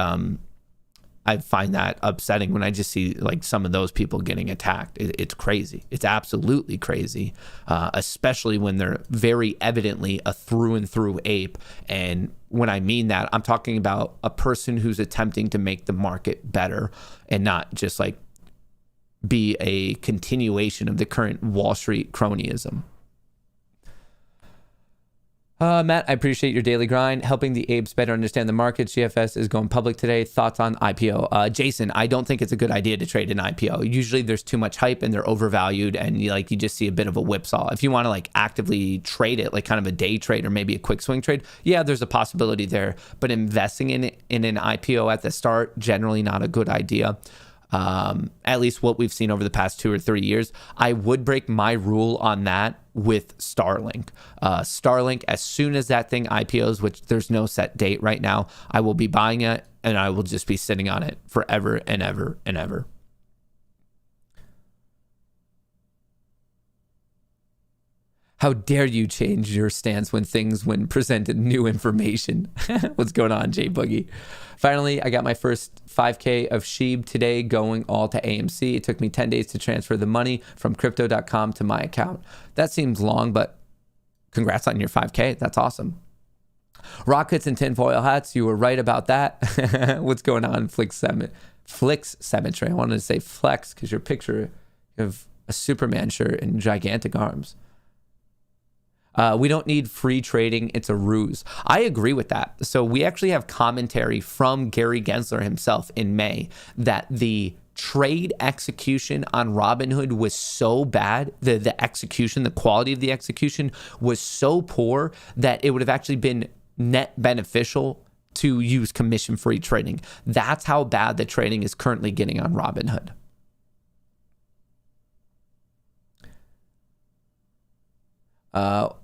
I find that upsetting when I just see like some of those people getting attacked. It's crazy. It's absolutely crazy, especially when they're very evidently a through and through ape. And when I mean that, I'm talking about a person who's attempting to make the market better and not just like be a continuation of the current Wall Street cronyism. Matt, I appreciate your daily grind, helping the apes better understand the market. GFS is going public today. Thoughts on IPO? Jason, I don't think it's a good idea to trade an IPO. Usually there's too much hype and they're overvalued and you just see a bit of a whipsaw. If you want to like actively trade it, like kind of a day trade or maybe a quick swing trade, yeah, there's a possibility there. But investing in an IPO at the start, generally not a good idea. At least what we've seen over the past 2 or 3 years. I would break my rule on that with Starlink. Starlink, as soon as that thing IPOs, which there's no set date right now, I will be buying it and I will just be sitting on it forever and ever and ever. How dare you change your stance when presented new information? What's going on, J Boogie? Finally, I got my first 5K of SHIB today going all to AMC. It took me 10 days to transfer the money from crypto.com to my account. That seems long, but congrats on your 5K. That's awesome. Rockets and tinfoil hats. You were right about that. What's going on, Flix Cemetery? I wanted to say Flex because your picture of a Superman shirt and gigantic arms. We don't need free trading. It's a ruse. I agree with that. So we actually have commentary from Gary Gensler himself in May that the trade execution on Robinhood was so bad, the execution, the quality of the execution was so poor that it would have actually been net beneficial to use commission-free trading. That's how bad the trading is currently getting on Robinhood.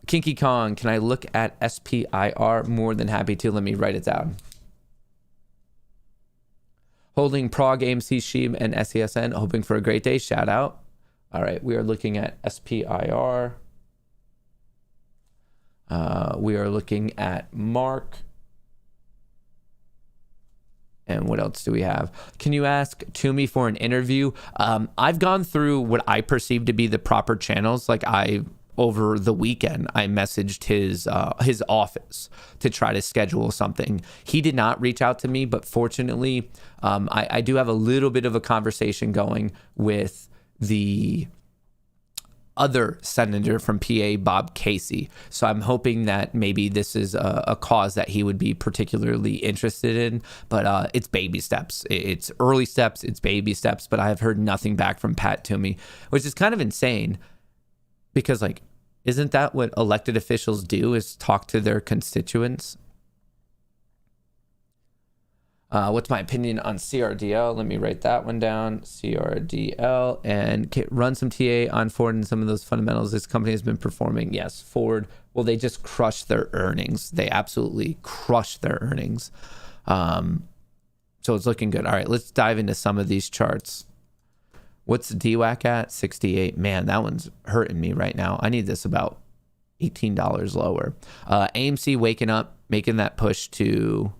Kinky Kong, can I look at SPIR? More than happy to. Let me write it down. Holding Prague, AMC, SHIB, and SESN. Hoping for a great day. Shout out. All right, we are looking at SPIR. We are looking at Mark. And what else do we have? Can you ask Toomey for an interview? I've gone through what I perceive to be the proper channels. Over the weekend, I messaged his office to try to schedule something. He did not reach out to me, but fortunately, I do have a little bit of a conversation going with the other senator from PA, Bob Casey. So I'm hoping that maybe this is a cause that he would be particularly interested in, but it's baby steps. It's early steps, it's baby steps, but I have heard nothing back from Pat Toomey, which is kind of insane. Because, isn't that what elected officials do, is talk to their constituents? What's my opinion on CRDL? Let me write that one down. CRDL. And run some TA on Ford and some of those fundamentals this company has been performing. Yes, Ford. Well, they just crushed their earnings. They absolutely crushed their earnings. So it's looking good. All right, let's dive into some of these charts. What's DWAC at? 68. Man, that one's hurting me right now. I need this about $18 lower. AMC waking up, making that push to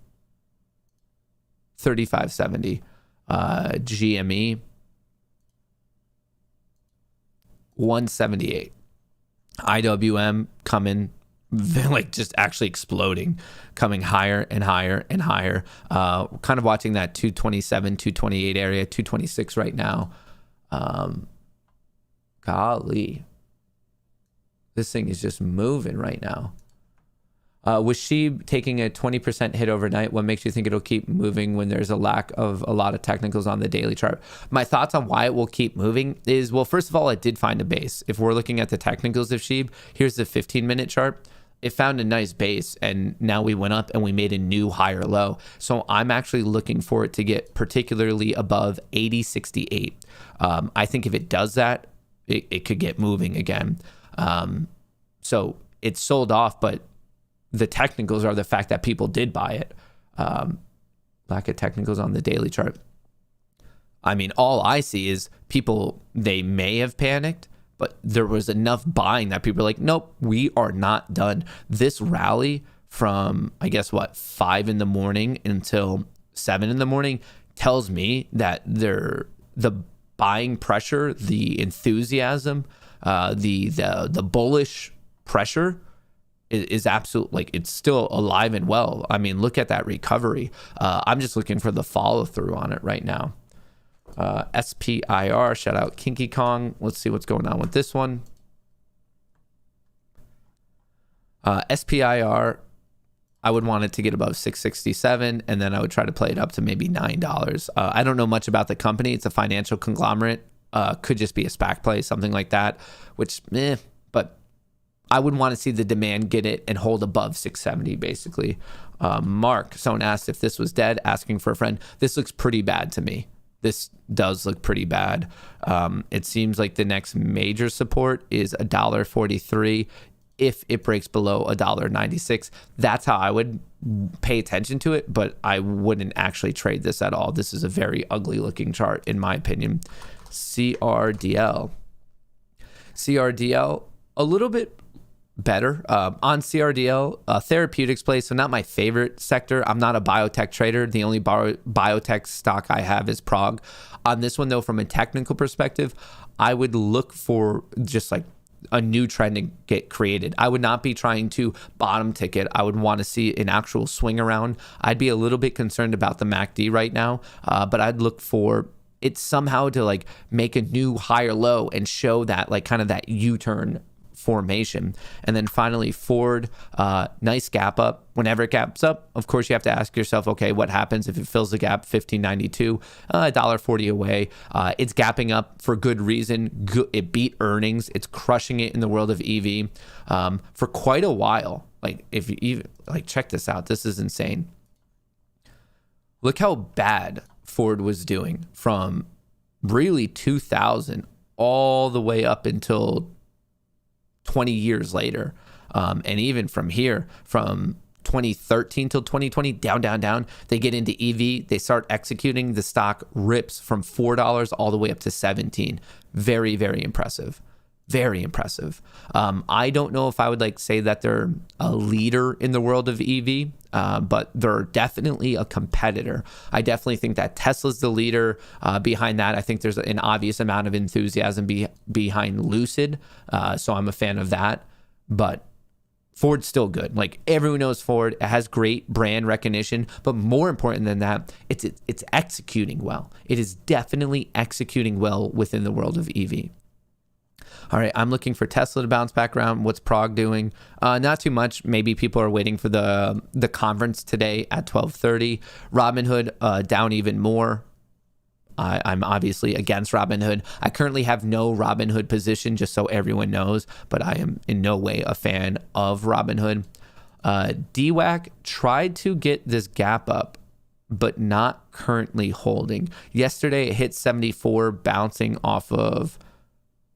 35.70. GME 178. IWM coming just actually exploding, coming higher and higher and higher. Kind of watching that 227, 228 area, 226 right now. Golly, this thing is just moving right now. With SHIB taking a 20% hit overnight, what makes you think it'll keep moving when there's a lack of a lot of technicals on the daily chart? My thoughts on why it will keep moving is, well, first of all, it did find a base. If we're looking at the technicals of SHIB, here's the 15-minute chart. It found a nice base, and now we went up and we made a new higher low. So I'm actually looking for it to get particularly above 80.68. I think if it does that, it could get moving again. So it's sold off, but the technicals are the fact that people did buy it. Lack of technicals on the daily chart. I mean, all I see is people, they may have panicked, but there was enough buying that people are like, nope, we are not done. This rally from, I guess, 5 in the morning until 7 in the morning tells me that the buying pressure, the enthusiasm, the bullish pressure is absolute, like, it's still alive and well. I mean, look at that recovery. I'm just looking for the follow through on it right now. SPIR, shout out Kinky Kong. Let's see what's going on with this one. SPIR, I would want it to get above 667, and then I would try to play it up to maybe $9. I don't know much about the company. It's a financial conglomerate. Could just be a SPAC play, something like that, which, but I would want to see the demand get it and hold above 670, basically. Mark, someone asked if this was dead, asking for a friend. This looks pretty bad to me. This does look pretty bad. It seems like the next major support is $1.43. If it breaks below $1.96, that's how I would pay attention to it, but I wouldn't actually trade this at all. This is a very ugly looking chart, in my opinion. CRDL, a little bit better on CRDL, therapeutics play. So not my favorite sector. I'm not a biotech trader. The only biotech stock I have is Prog. On this one though, from a technical perspective, I would look for just like a new trend to get created. I would not be trying to bottom ticket. I would want to see an actual swing around. I'd be a little bit concerned about the MACD right now, but I'd look for it somehow to like make a new higher low and show that like kind of that U-turn formation. And then finally Ford, nice gap up. Whenever it gaps up, of course you have to ask yourself, okay, what happens if it fills the gap? 15.92, $1.40 away. It's gapping up for good reason. It beat earnings. It's crushing it in the world of EV for quite a while. Like if you even like check this out, this is insane. Look how bad Ford was doing from really 2000 all the way up until 20 years later. And even from here, from 2013 till 2020, down, they get into EV, they start executing, the stock rips from $4 all the way up to 17. Very, very impressive. Very impressive. I don't know if I would like say that they're a leader in the world of EV, but they're definitely a competitor. I definitely think that Tesla's the leader. Behind that, I think there's an obvious amount of enthusiasm behind Lucid. So I'm a fan of that. But Ford's still good. Like everyone knows Ford. It has great brand recognition, but more important than that, it's executing well. It is definitely executing well within the world of EV. All right, I'm looking for Tesla to bounce back around. What's Prog doing? Not too much. Maybe people are waiting for the conference today at 12:30. Robinhood down even more. I'm obviously against Robinhood. I currently have no Robinhood position, just so everyone knows, but I am in no way a fan of Robinhood. DWAC tried to get this gap up, but not currently holding. Yesterday, it hit 74, bouncing off of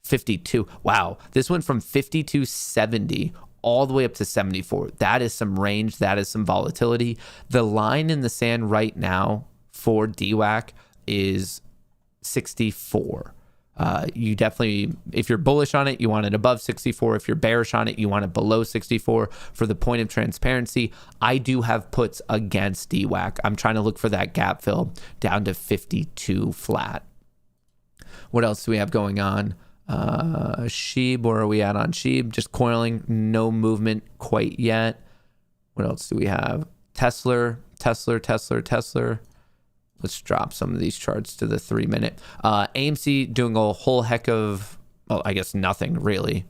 52. Wow. This went from 52.70 all the way up to 74. That is some range. That is some volatility. The line in the sand right now for DWAC is 64. You definitely, if you're bullish on it, you want it above 64. If you're bearish on it, you want it below 64. For the point of transparency, I do have puts against DWAC. I'm trying to look for that gap fill down to 52 flat. What else do we have going on? SHIB, where are we at on SHIB? Just coiling, no movement quite yet. What else do we have? Tesla. Let's drop some of these charts to the 3-minute. AMC doing a whole heck of, well, I guess nothing really.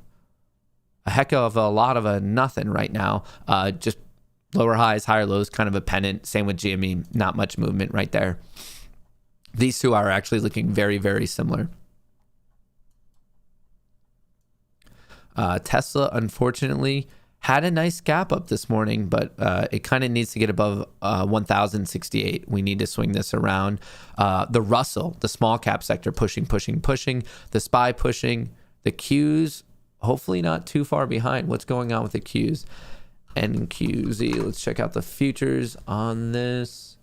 A heck of a lot of a nothing right now. Just Lower highs, higher lows, kind of a pennant. Same with GME, not much movement right there. These two are actually looking very, very similar. Tesla, unfortunately, had a nice gap up this morning, but it kind of needs to get above 1,068. We need to swing this around. The Russell, the small cap sector, pushing. The SPY pushing. The Qs, hopefully not too far behind. What's going on with the Qs? NQZ, let's check out the futures on this.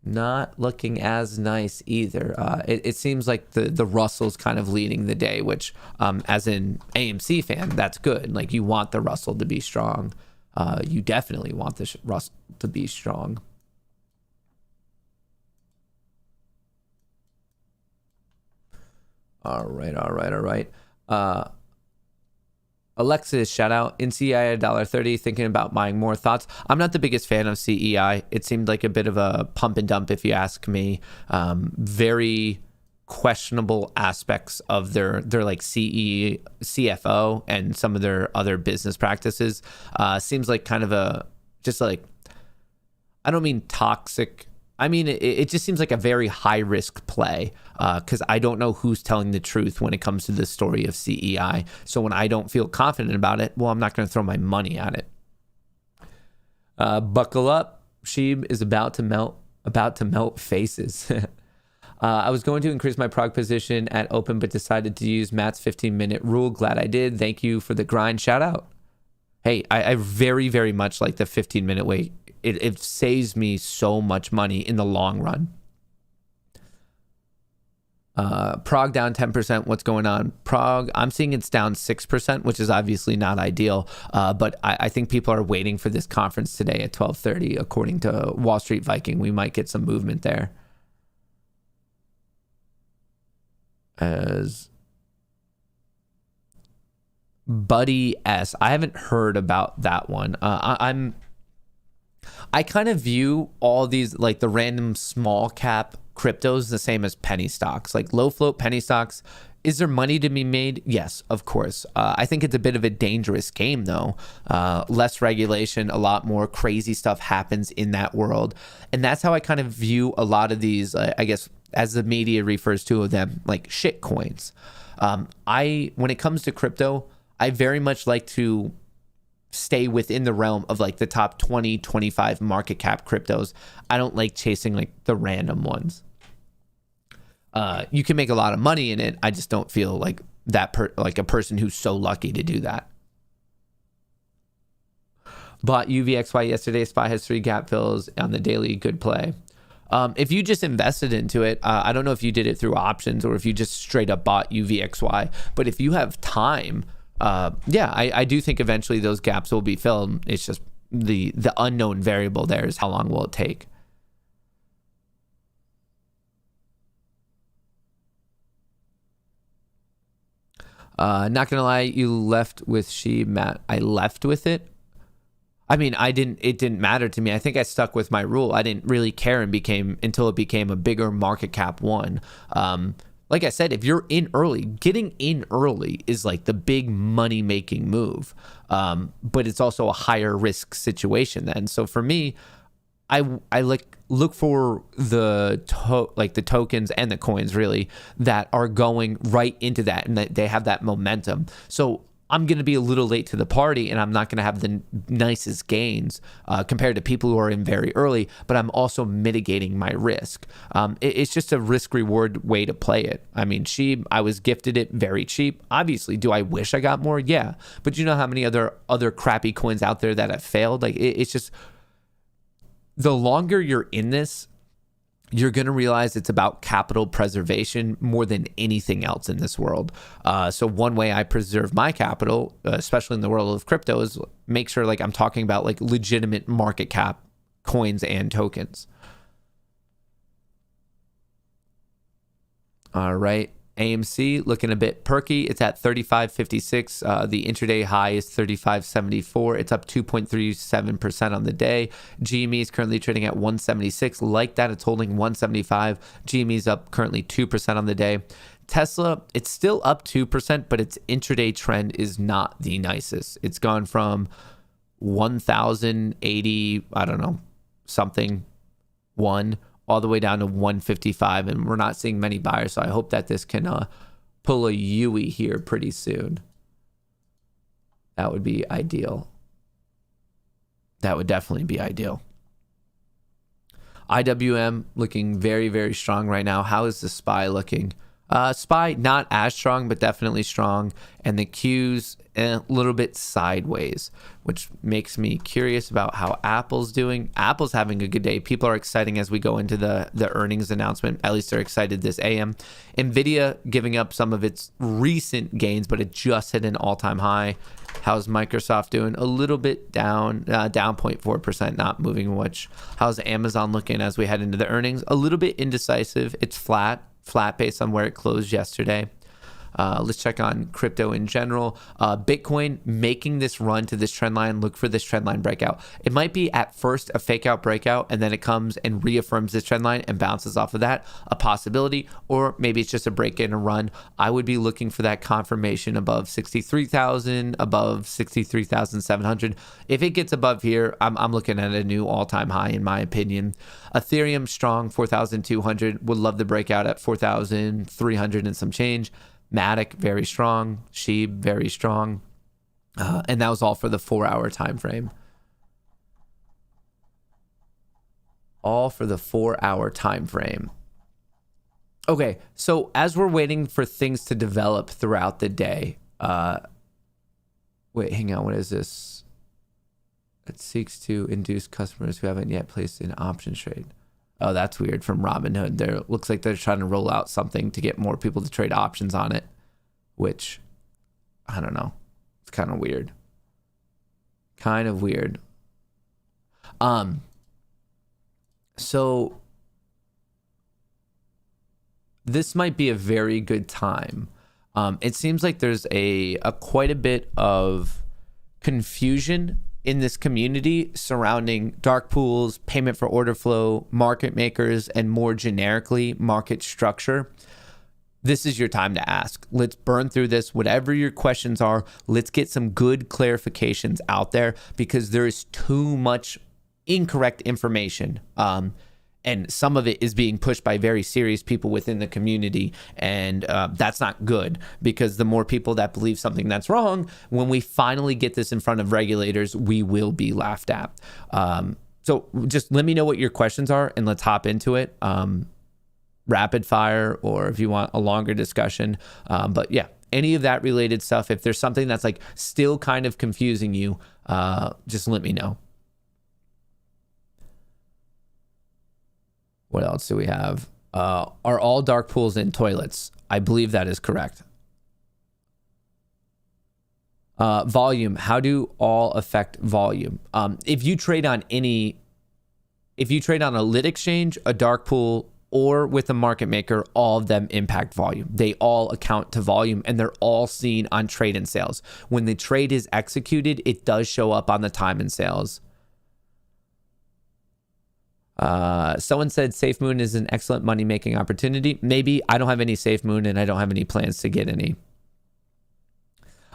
Not looking as nice either. It seems like the Russell's kind of leading the day, which as an AMC fan, that's good. Like, you want the Russell to be strong. You definitely want the Russell to be strong. All right. Alexis, shout out. In CEI $1.30, thinking about buying more. Thoughts? I'm not the biggest fan of CEI. It seemed like a bit of a pump and dump, if you ask me. Very questionable aspects of their like CFO and some of their other business practices. Seems like kind of a, just like, I don't mean toxic. I mean, it just seems like a very high risk play because I don't know who's telling the truth when it comes to the story of CEI. So when I don't feel confident about it, well, I'm not going to throw my money at it. Buckle up. SHIB is about to melt faces. I was going to increase my prog position at open, but decided to use Matt's 15-minute rule. Glad I did. Thank you for the grind. Shout out. Hey, I very, very much like the 15-minute way. It saves me so much money in the long run. Prog down 10%. What's going on? Prog, I'm seeing it's down 6%, which is obviously not ideal. But I think people are waiting for this conference today at 12:30. According to Wall Street Viking, we might get some movement there. As Buddy S, I haven't heard about that one. I kind of view all these, like the random small cap cryptos, the same as penny stocks. Like low float penny stocks, is there money to be made? Yes, of course. I think it's a bit of a dangerous game though. Less regulation, a lot more crazy stuff happens in that world. And that's how I kind of view a lot of these, I guess, as the media refers to them, like shit coins. When it comes to crypto, I very much like to stay within the realm of like the top 20, 25 market cap cryptos. I don't like chasing like the random ones. You can make a lot of money in it. I just don't feel like like a person who's so lucky to do that. Bought UVXY yesterday. SPY has 3 gap fills on the daily. Good play. If you just invested into it, I don't know if you did it through options or if you just straight up bought UVXY, but if you have time, I do think eventually those gaps will be filled. It's just the unknown variable there is how long will it take. Not gonna lie, you left with SHIB, Matt. I left with it. I mean, it didn't matter to me. I think I stuck with my rule. I didn't really care until it became a bigger market cap one. Like I said, if you're in early, getting in early is like the big money making move. But it's also a higher risk situation then. So for me, I look for the tokens and the coins really that are going right into that and that they have that momentum. So I'm going to be a little late to the party and I'm not going to have the nicest gains compared to people who are in very early, but I'm also mitigating my risk. It's just a risk reward way to play it. I mean, SHIB, I was gifted it very cheap. Obviously, do I wish I got more? Yeah. But you know how many other crappy coins out there that have failed? Like it's just, the longer you're in this, you're going to realize it's about capital preservation more than anything else in this world. So one way I preserve my capital, especially in the world of crypto, is make sure like I'm talking about like legitimate market cap coins and tokens. All right. AMC looking a bit perky. It's at 35.56. The intraday high is 35.74. It's up 2.37% on the day. GME is currently trading at 176. Like that, it's holding 175. GME is up currently 2% on the day. Tesla, it's still up 2%, but its intraday trend is not the nicest. It's gone from 1,080, I don't know, something, one, all the way down to 155, and we're not seeing many buyers. So I hope that this can pull a Yui here pretty soon. That would be ideal. That would definitely be ideal. IWM looking very, very strong right now. How is the SPY looking? SPY not as strong, but definitely strong. And the Q's a little bit sideways, which makes me curious about how Apple's doing. Apple's having a good day. People are exciting as we go into the earnings announcement. At least they're excited this AM. Nvidia giving up some of its recent gains, but it just hit an all-time high. How's Microsoft doing? A little bit down 0.4%, not moving much. How's Amazon looking as we head into the earnings? A little bit indecisive. It's flat based on where it closed yesterday. Let's check on crypto in general. Bitcoin making this run to this trend line. Look for this trend line breakout. It might be at first a fake out breakout, and then it comes and reaffirms this trend line and bounces off of that. A possibility, or maybe it's just a break in and run. I would be looking for that confirmation above 63,000, above 63,700. If it gets above here, I'm looking at a new all-time high in my opinion. Ethereum strong, 4,200. Would love the breakout at 4,300 and some change. MATIC very strong, SHIB very strong, and that was all for the 4-hour time frame. All for the 4-hour time frame. Okay, so as we're waiting for things to develop throughout the day, wait, hang on, what is this? It seeks to induce customers who haven't yet placed an option trade. Oh, that's weird from Robinhood. There looks like they're trying to roll out something to get more people to trade options on it, which I don't know. It's kind of weird. Kind of weird. So this might be a very good time. It seems like there's a quite a bit of confusion in this community surrounding dark pools, payment for order flow, market makers, and more generically, market structure. This is your time to ask. Let's burn through this. Whatever your questions are, let's get some good clarifications out there because there is too much incorrect information. And some of it is being pushed by very serious people within the community. And that's not good because the more people that believe something that's wrong, when we finally get this in front of regulators, we will be laughed at. So just let me know what your questions are and let's hop into it. Rapid fire, or if you want a longer discussion. But yeah, any of that related stuff, if there's something that's like still kind of confusing you, just let me know. What else do we have? Are all dark pools in toilets? I believe that is correct. Volume. How do all affect volume? If you trade on a lit exchange, a dark pool, or with a market maker, all of them impact volume. They all account to volume and they're all seen on trade and sales. When the trade is executed, it does show up on the time and sales. Someone said SafeMoon is an excellent money-making opportunity. Maybe. I don't have any SafeMoon and I don't have any plans to get any.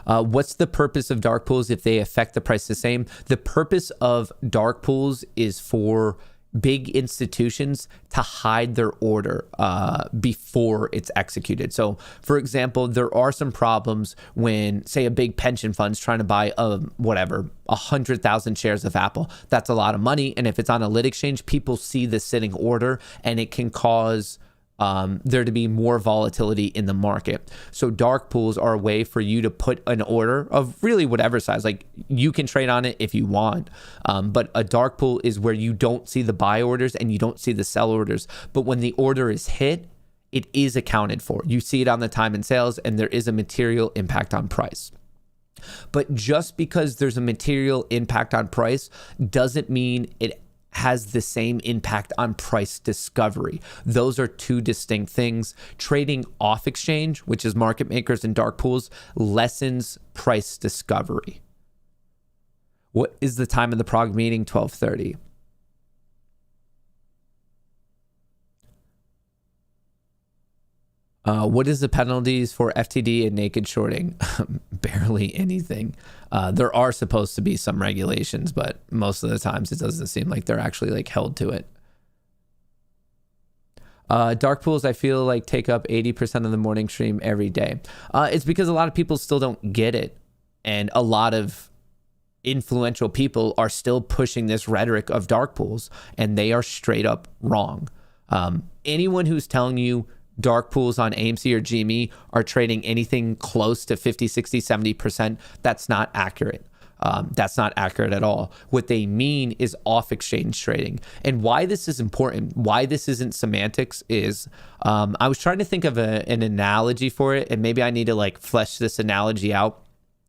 What's the purpose of dark pools if they affect the price the same? The purpose of dark pools is for big institutions to hide their order before it's executed. So, for example, there are some problems when, say, a big pension fund's trying to buy 100,000 shares of Apple. That's a lot of money, and if it's on a lit exchange, people see the sitting order, and it can cause there to be more volatility in the market. So dark pools are a way for you to put an order of really whatever size. Like you can trade on it if you want, but a dark pool is where you don't see the buy orders and you don't see the sell orders. But when the order is hit, it is accounted for. You see it on the time and sales, and there is a material impact on price. But just because there's a material impact on price doesn't mean it has the same impact on price discovery. Those are two distinct things. Trading off exchange, which is market makers and dark pools, lessens price discovery. What is the time of the Prague meeting? 12:30. What is the penalties for FTD and naked shorting? Barely anything. There are supposed to be some regulations, but most of the times it doesn't seem like they're actually like held to it. Dark pools, I feel like take up 80% of the morning stream every day. It's because a lot of people still don't get it. And a lot of influential people are still pushing this rhetoric of dark pools, and they are straight up wrong. Anyone who's telling you dark pools on AMC or GME are trading anything close to 50, 60, 70%, that's not accurate. That's not accurate at all. What they mean is off-exchange trading. And why this is important, why this isn't semantics is, I was trying to think of an analogy for it, and maybe I need to like flesh this analogy out.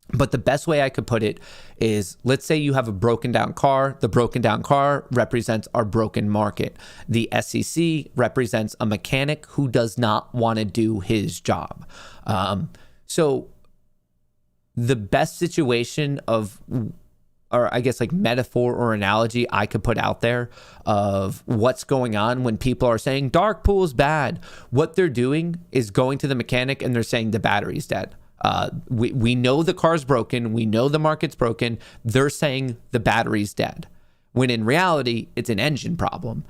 But the best way I could put it is, let's say you have a broken down car. The broken down car represents our broken market. The SEC represents a mechanic who does not want to do his job. So the best situation of, or I guess like metaphor or analogy I could put out there of what's going on when people are saying dark pool is bad. What they're doing is going to the mechanic and they're saying the battery's dead. We know the car's broken. We know the market's broken. They're saying the battery's dead, when in reality, it's an engine problem.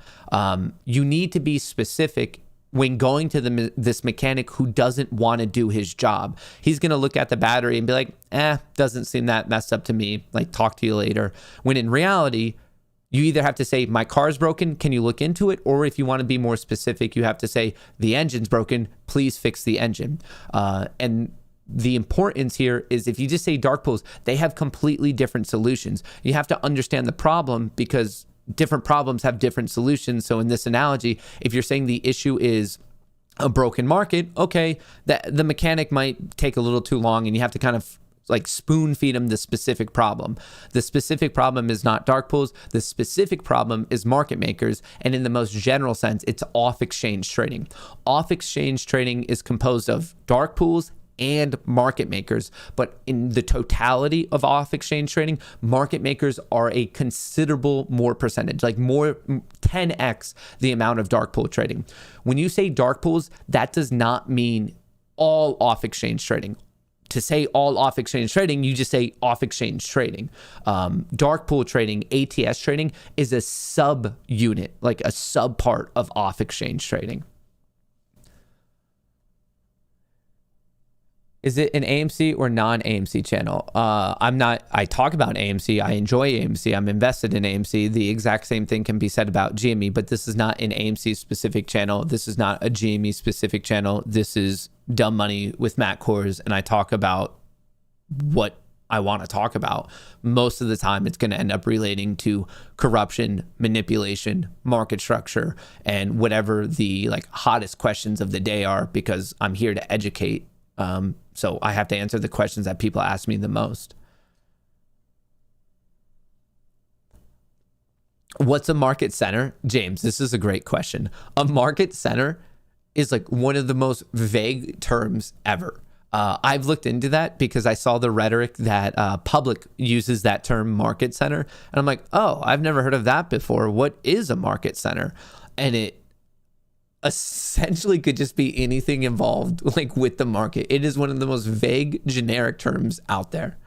You need to be specific when going to this mechanic who doesn't want to do his job. He's going to look at the battery and be like, doesn't seem that messed up to me. Like, talk to you later. When in reality, you either have to say, my car's broken, can you look into it? Or if you want to be more specific, you have to say, the engine's broken, please fix the engine. And the importance here is, if you just say dark pools, they have completely different solutions. You have to understand the problem, because different problems have different solutions. So in this analogy, if you're saying the issue is a broken market, okay, the mechanic might take a little too long, and you have to kind of like spoon feed them the specific problem. The specific problem is not dark pools. The specific problem is market makers. And in the most general sense, it's off-exchange trading. Off-exchange trading is composed of dark pools and market makers, but in the totality of off-exchange trading, market makers are a considerable more percentage, like more 10x the amount of dark pool trading. When you say dark pools, that does not mean all off-exchange trading. To say all off-exchange trading, you just say off-exchange trading. Dark pool trading, ATS trading, is a sub-unit, like a sub-part of off-exchange trading. Is it an AMC or non-AMC channel? I talk about AMC. I enjoy AMC. I'm invested in AMC. The exact same thing can be said about GME, but this is not an AMC specific channel. This is not a GME specific channel. This is Dumb Money with Matt Kohrs, and I talk about what I want to talk about. Most of the time, it's going to end up relating to corruption, manipulation, market structure, and whatever the like hottest questions of the day are, because I'm here to educate. So I have to answer the questions that people ask me the most. What's a market center? James, this is a great question. A market center is like one of the most vague terms ever. I've looked into that because I saw the rhetoric that public uses that term market center. And I'm like, oh, I've never heard of that before. What is a market center? And it essentially could just be anything involved like with the market. It is one of the most vague generic terms out there.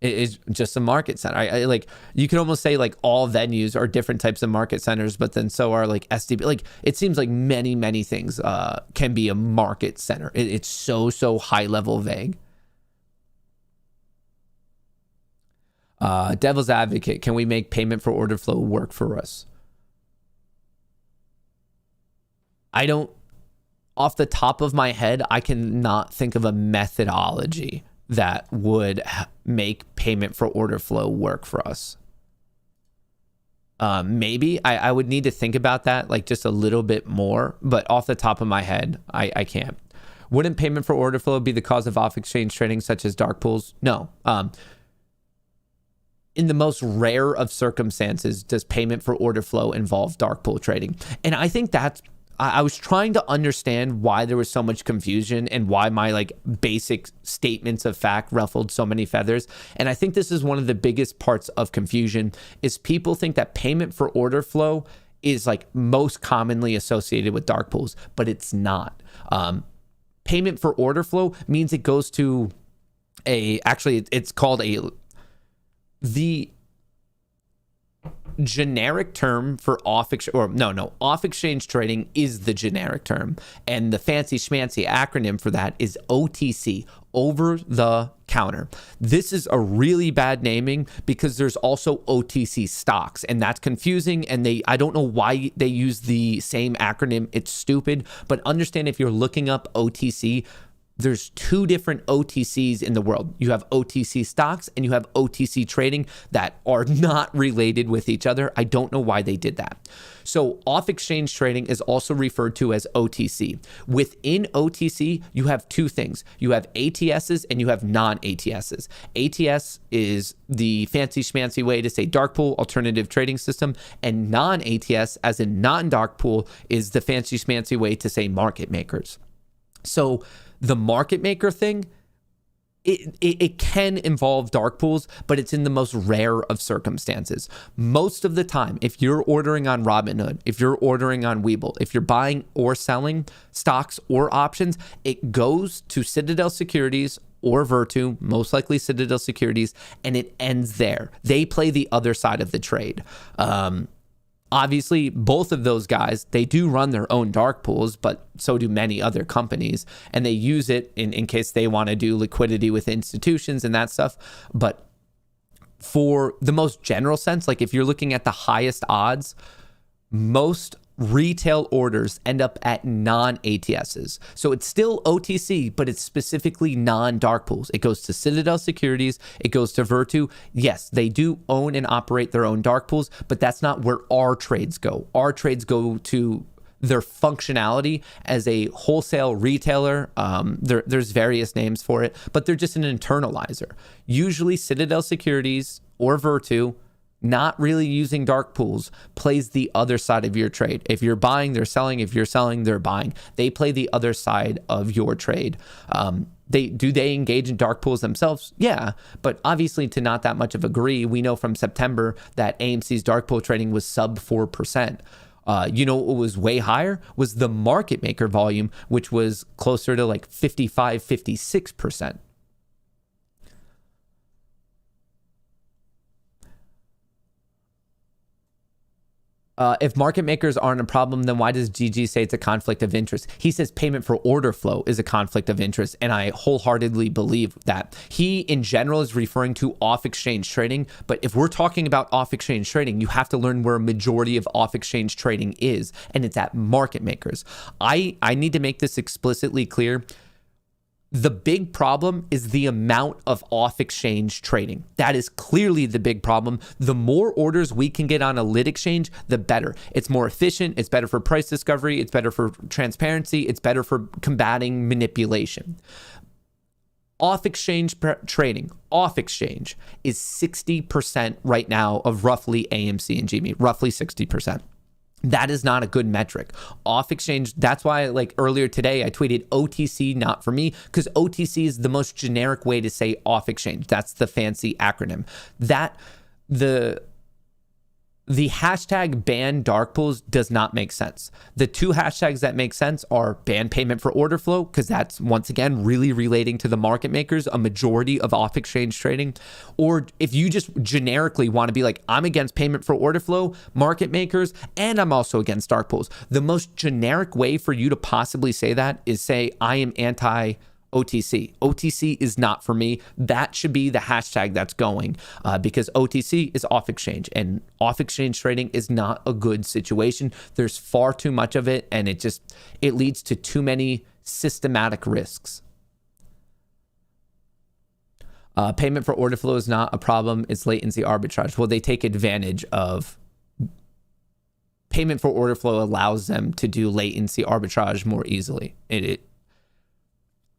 It is just a market center. I like, you could almost say like all venues are different types of market centers, but then so are like SDB. Like, it seems like many things can be a market center. It's so high level vague. Devil's advocate, can we make payment for order flow work for us? I don't, off the top of my head, I cannot think of a methodology that would make payment for order flow work for us. Maybe I would need to think about that like just a little bit more, but off the top of my head, I can't. Wouldn't payment for order flow be the cause of off-exchange trading such as dark pools? No. In the most rare of circumstances, does payment for order flow involve dark pool trading? And I think that's, I was trying to understand why there was so much confusion and why my like basic statements of fact ruffled so many feathers. And I think this is one of the biggest parts of confusion, is people think that payment for order flow is like most commonly associated with dark pools, but it's not. Payment for order flow means it goes to it's called the generic term for off exchange trading is the generic term, and the fancy schmancy acronym for that is OTC, over the counter. This is a really bad naming because there's also OTC stocks, and that's confusing, and I don't know why they use the same acronym. It's stupid. But understand, if you're looking up OTC, there's two different OTCs in the world. You have OTC stocks and you have OTC trading that are not related with each other. I don't know why they did that. So off-exchange trading is also referred to as OTC. Within OTC, you have two things. You have ATSs and you have non-ATSs. ATS is the fancy schmancy way to say dark pool, alternative trading system, and non-ATS, as in non-dark pool, is the fancy schmancy way to say market makers. So the market maker thing, it can involve dark pools, but it's in the most rare of circumstances. Most of the time, if you're ordering on Robinhood, if you're ordering on Webull, if you're buying or selling stocks or options, it goes to Citadel Securities or Virtu, most likely Citadel Securities, and it ends there. They play the other side of the trade. Obviously, both of those guys, they do run their own dark pools, but so do many other companies, and they use it in case they want to do liquidity with institutions and that stuff. But for the most general sense, like if you're looking at the highest odds, most retail orders end up at non-ATSs. So it's still OTC, but it's specifically non-dark pools. It goes to Citadel Securities. It goes to Virtu. Yes, they do own and operate their own dark pools, but that's not where our trades go. Our trades go to their functionality as a wholesale retailer. There's various names for it, but they're just an internalizer. Usually Citadel Securities or Virtu, not really using dark pools, plays the other side of your trade. If you're buying, they're selling. If you're selling, they're buying. They play the other side of your trade. They engage in dark pools themselves? Yeah, but obviously to not that much of a degree. We know from September that AMC's dark pool trading was sub 4%. You know what was way higher was the market maker volume, which was closer to like 55, 56%. If market makers aren't a problem, then why does GG say it's a conflict of interest? He says payment for order flow is a conflict of interest, and I wholeheartedly believe that. He, in general, is referring to off-exchange trading, but if we're talking about off-exchange trading, you have to learn where a majority of off-exchange trading is, and it's at market makers. I need to make this explicitly clear. The big problem is the amount of off-exchange trading. That is clearly the big problem. The more orders we can get on a lit exchange, the better. It's more efficient. It's better for price discovery. It's better for transparency. It's better for combating manipulation. Off-exchange trading, off-exchange, is 60% right now of roughly AMC and Gme, roughly 60%. That is not a good metric. Off exchange, that's why like earlier today I tweeted OTC not for me, because OTC is the most generic way to say off exchange. That's the fancy acronym. That the hashtag ban dark pools does not make sense. The two hashtags that make sense are ban payment for order flow, because that's once again really relating to the market makers, a majority of off-exchange trading. Or if you just generically want to be like, I'm against payment for order flow, market makers, and I'm also against dark pools. The most generic way for you to possibly say that is say, I am anti OTC. OTC is not for me. That should be the hashtag that's going because OTC is off exchange, and off exchange trading is not a good situation. There's far too much of it, and it leads to too many systematic risks. Payment for order flow is not a problem. It's latency arbitrage. Well, they take advantage of payment for order flow, allows them to do latency arbitrage more easily.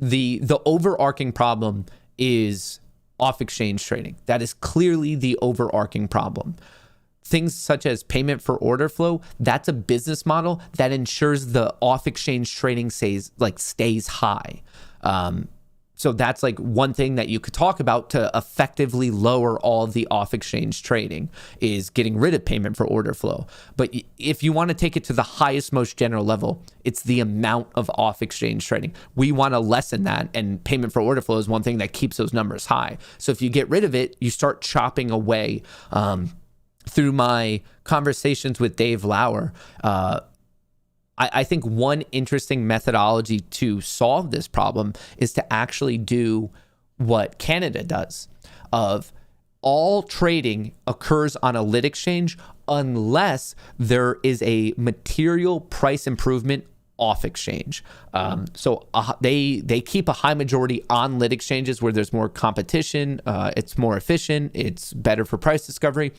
The overarching problem is off-exchange trading. That is clearly the overarching problem. Things such as payment for order flow, that's a business model that ensures the off-exchange trading stays high. So that's like one thing that you could talk about to effectively lower all of the off-exchange trading is getting rid of payment for order flow. But if you want to take it to the highest, most general level, it's the amount of off-exchange trading. We want to lessen that, and payment for order flow is one thing that keeps those numbers high. So if you get rid of it, you start chopping away. Through my conversations with Dave Lauer, I think one interesting methodology to solve this problem is to actually do what Canada does, of all trading occurs on a lit exchange unless there is a material price improvement off exchange. So they keep a high majority on lit exchanges where there's more competition. It's more efficient. It's better for price discovery.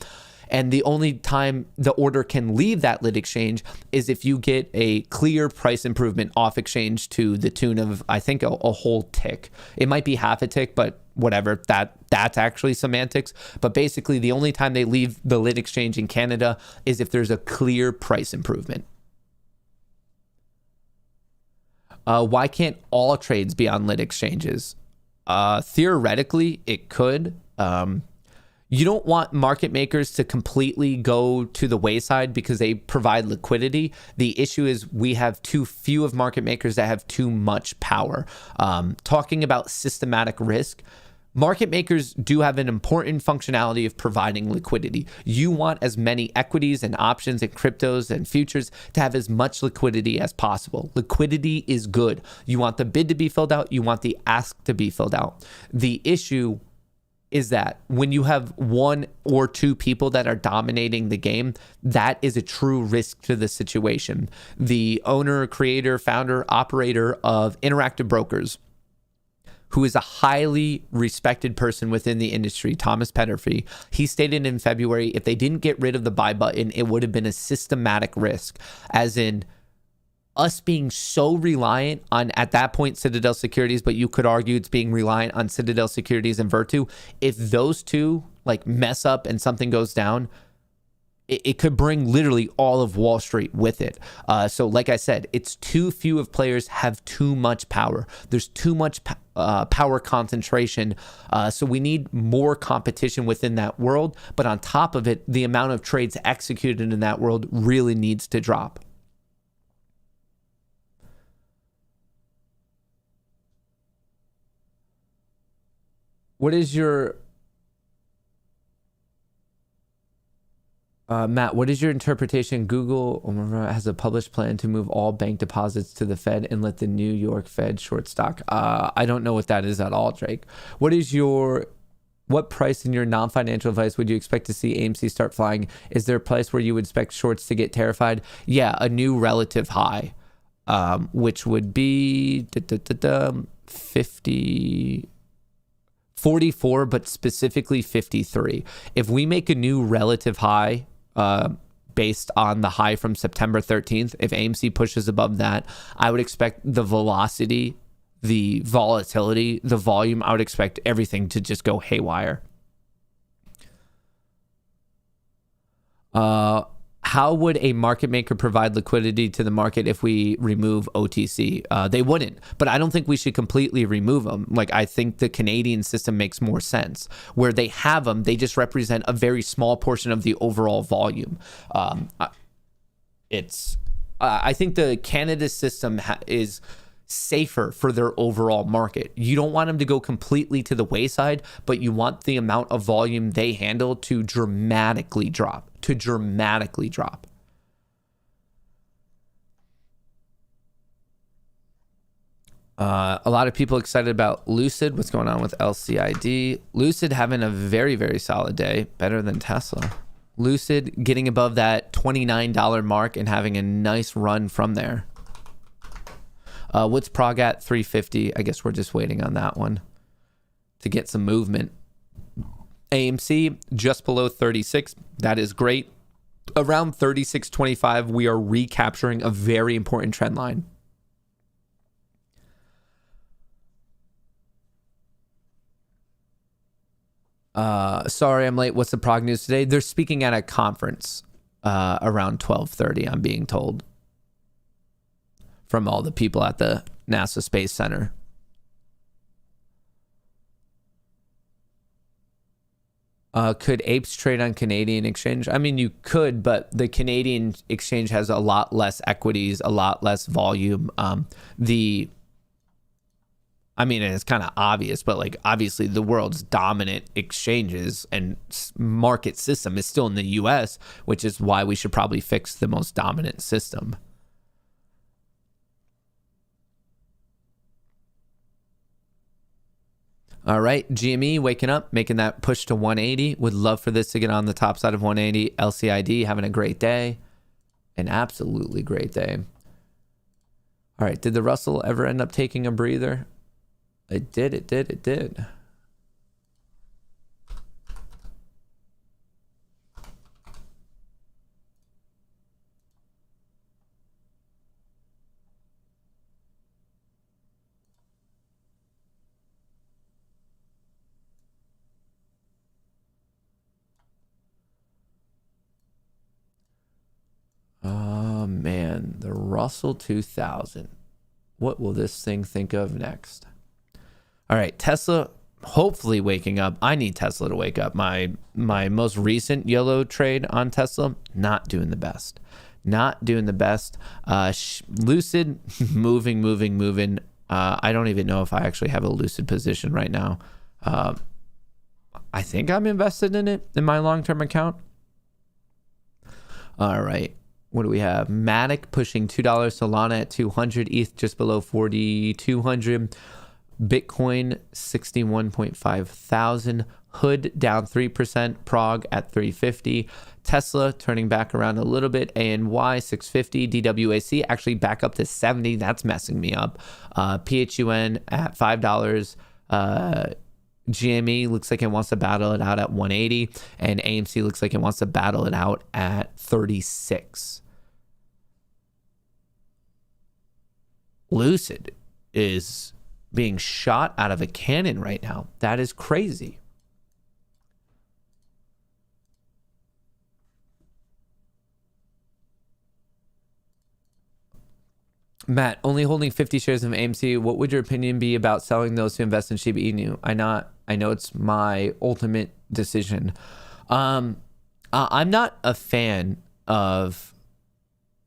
And the only time the order can leave that lit exchange is if you get a clear price improvement off exchange to the tune of, I think, a whole tick. It might be half a tick, but whatever. That's actually semantics. But basically, the only time they leave the lit exchange in Canada is if there's a clear price improvement. Why can't all trades be on lit exchanges? Theoretically, it could. You don't want market makers to completely go to the wayside because they provide liquidity. The issue is we have too few of market makers that have too much power. Talking about systematic risk, market makers do have an important functionality of providing liquidity. You want as many equities and options and cryptos and futures to have as much liquidity as possible. Liquidity is good. You want the bid to be filled out. You want the ask to be filled out. The issue is that when you have one or two people that are dominating the game, that is a true risk to the situation. The owner, creator, founder, operator of Interactive Brokers, who is a highly respected person within the industry, Thomas Petterfee, he stated in February, if they didn't get rid of the buy button, it would have been a systematic risk, as in us being so reliant on, at that point, Citadel Securities, but you could argue it's being reliant on Citadel Securities and Virtu. If those two like mess up and something goes down, it could bring literally all of Wall Street with it. So like I said, it's too few of players have too much power. There's too much power concentration. So we need more competition within that world. But on top of it, the amount of trades executed in that world really needs to drop. What is your Matt, what is your interpretation? Google has a published plan to move all bank deposits to the Fed and let the New York Fed short stock. I don't know what that is at all, Drake. What price in your non-financial advice would you expect to see AMC start flying? Is there a price where you would expect shorts to get terrified? Yeah, a new relative high, which would be 44, but specifically 53. If we make a new relative high based on the high from September 13th, if AMC pushes above that, I would expect the velocity, the volatility, the volume, I would expect everything to just go haywire. How would a market maker provide liquidity to the market if we remove OTC? They wouldn't, but I don't think we should completely remove them. Like, I think the Canadian system makes more sense. Where they have them, they just represent a very small portion of the overall volume. I think the Canada system is safer for their overall market. You don't want them to go completely to the wayside, but you want the amount of volume they handle to dramatically drop. A lot of people excited about Lucid. What's going on with LCID? Lucid having a very, very solid day, better than Tesla. Lucid getting above that $29 mark and having a nice run from there. What's Prog at? 350. I guess we're just waiting on that one to get some movement. AMC just below 36. That is great. Around 36.25, we are recapturing a very important trend line. Sorry, I'm late. What's the prog news today? They're speaking at a conference around 12:30, I'm being told, from all the people at the NASA Space Center. Could apes trade on Canadian exchange? I mean, you could, but the Canadian exchange has a lot less equities, a lot less volume. I mean, it's kind of obvious, but like obviously the world's dominant exchanges and market system is still in the US, which is why we should probably fix the most dominant system. All right, GME waking up, making that push to 180. Would love for this to get on the top side of 180. LCID having a great day. An absolutely great day. All right, did the Russell ever end up taking a breather? It did. Oh man, the Russell 2000. What will this thing think of next? All right, Tesla hopefully waking up. I need Tesla to wake up. My most recent YOLO trade on Tesla, not doing the best. Lucid, moving. I don't even know if I actually have a Lucid position right now. I think I'm invested in it in my long-term account. All right. What do we have? MATIC pushing $2. Solana at 200. ETH just below 4,200. Bitcoin 61.5 thousand. Hood down 3%. Prague at 350. Tesla turning back around a little bit. ANY 650. DWAC actually back up to 70. That's messing me up. PHUN at $5. GME looks like it wants to battle it out at 180. And AMC looks like it wants to battle it out at 36. Lucid is being shot out of a cannon right now. That is crazy. Matt, only holding 50 shares of AMC. What would your opinion be about selling those to invest in SHIB Inu? I know it's my ultimate decision. I'm not a fan of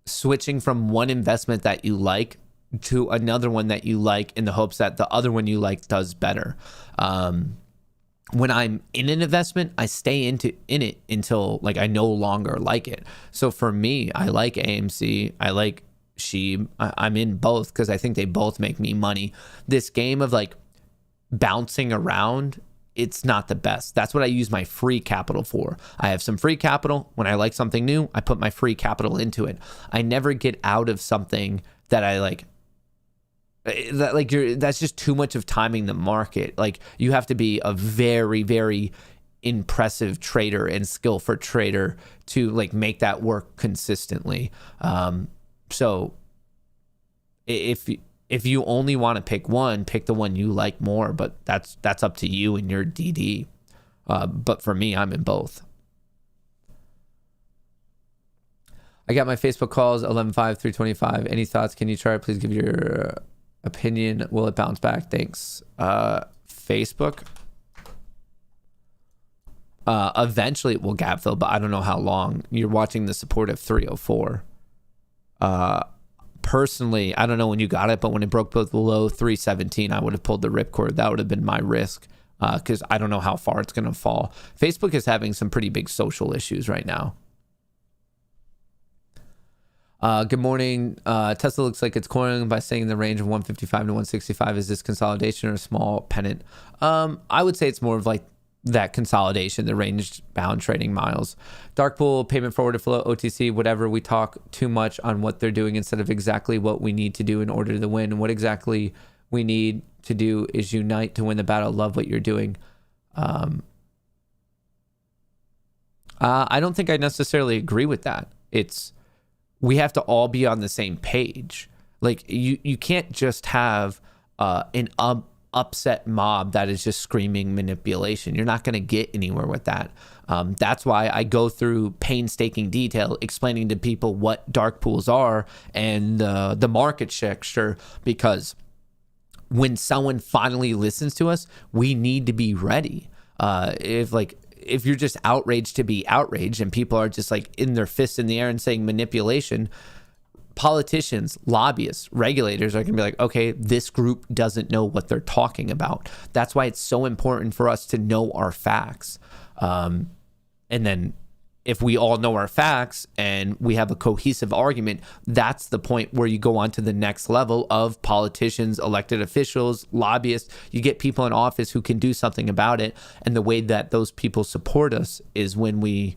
switching from one investment that you like to another one that you like in the hopes that the other one you like does better. When I'm in an investment, I stay in it until like I no longer like it. So for me, I like AMC. I like SHIB. I'm in both because I think they both make me money. This game of like bouncing around, it's not the best. That's what I use my free capital for. I have some free capital. When I like something new, I put my free capital into it. I never get out of something that I like. That's just too much of timing the market. Like you have to be a very, very impressive trader and skillful trader to like make that work consistently. So if you only want to pick one, pick the one you like more, but that's up to you and your DD. But for me, I'm in both. I got my Facebook calls 11-5-325. Any thoughts? Can you try? Please give your opinion. Will it bounce back? Thanks. Facebook. Eventually it will gap fill, but I don't know how long. You're watching the support of 304. Personally, I don't know when you got it, but when it broke below 317, I would have pulled the ripcord. That would have been my risk because I don't know how far it's going to fall. Facebook is having some pretty big social issues right now. Good morning. Tesla looks like it's cornering by saying the range of 155 to 165. Is this consolidation or a small pennant? I would say it's more of like that consolidation, the range bound trading miles. Dark pool, payment forward to flow, OTC, whatever. We talk too much on what they're doing instead of exactly what we need to do in order to win. And what exactly we need to do is unite to win the battle. Love what you're doing. I don't think I necessarily agree with that. We have to all be on the same page. Like you can't just have an upset mob that is just screaming manipulation. You're not going to get anywhere with that. That's why I go through painstaking detail explaining to people what dark pools are and the market structure, because when someone finally listens to us, we need to be ready. If like if you're just outraged to be outraged and people are just like in their fists in the air and saying manipulation, politicians, lobbyists, regulators are going to be like, okay, this group doesn't know what they're talking about. That's why it's so important for us to know our facts. And then if we all know our facts and we have a cohesive argument, that's the point where you go on to the next level of politicians, elected officials, lobbyists. You get people in office who can do something about it. And the way that those people support us is when we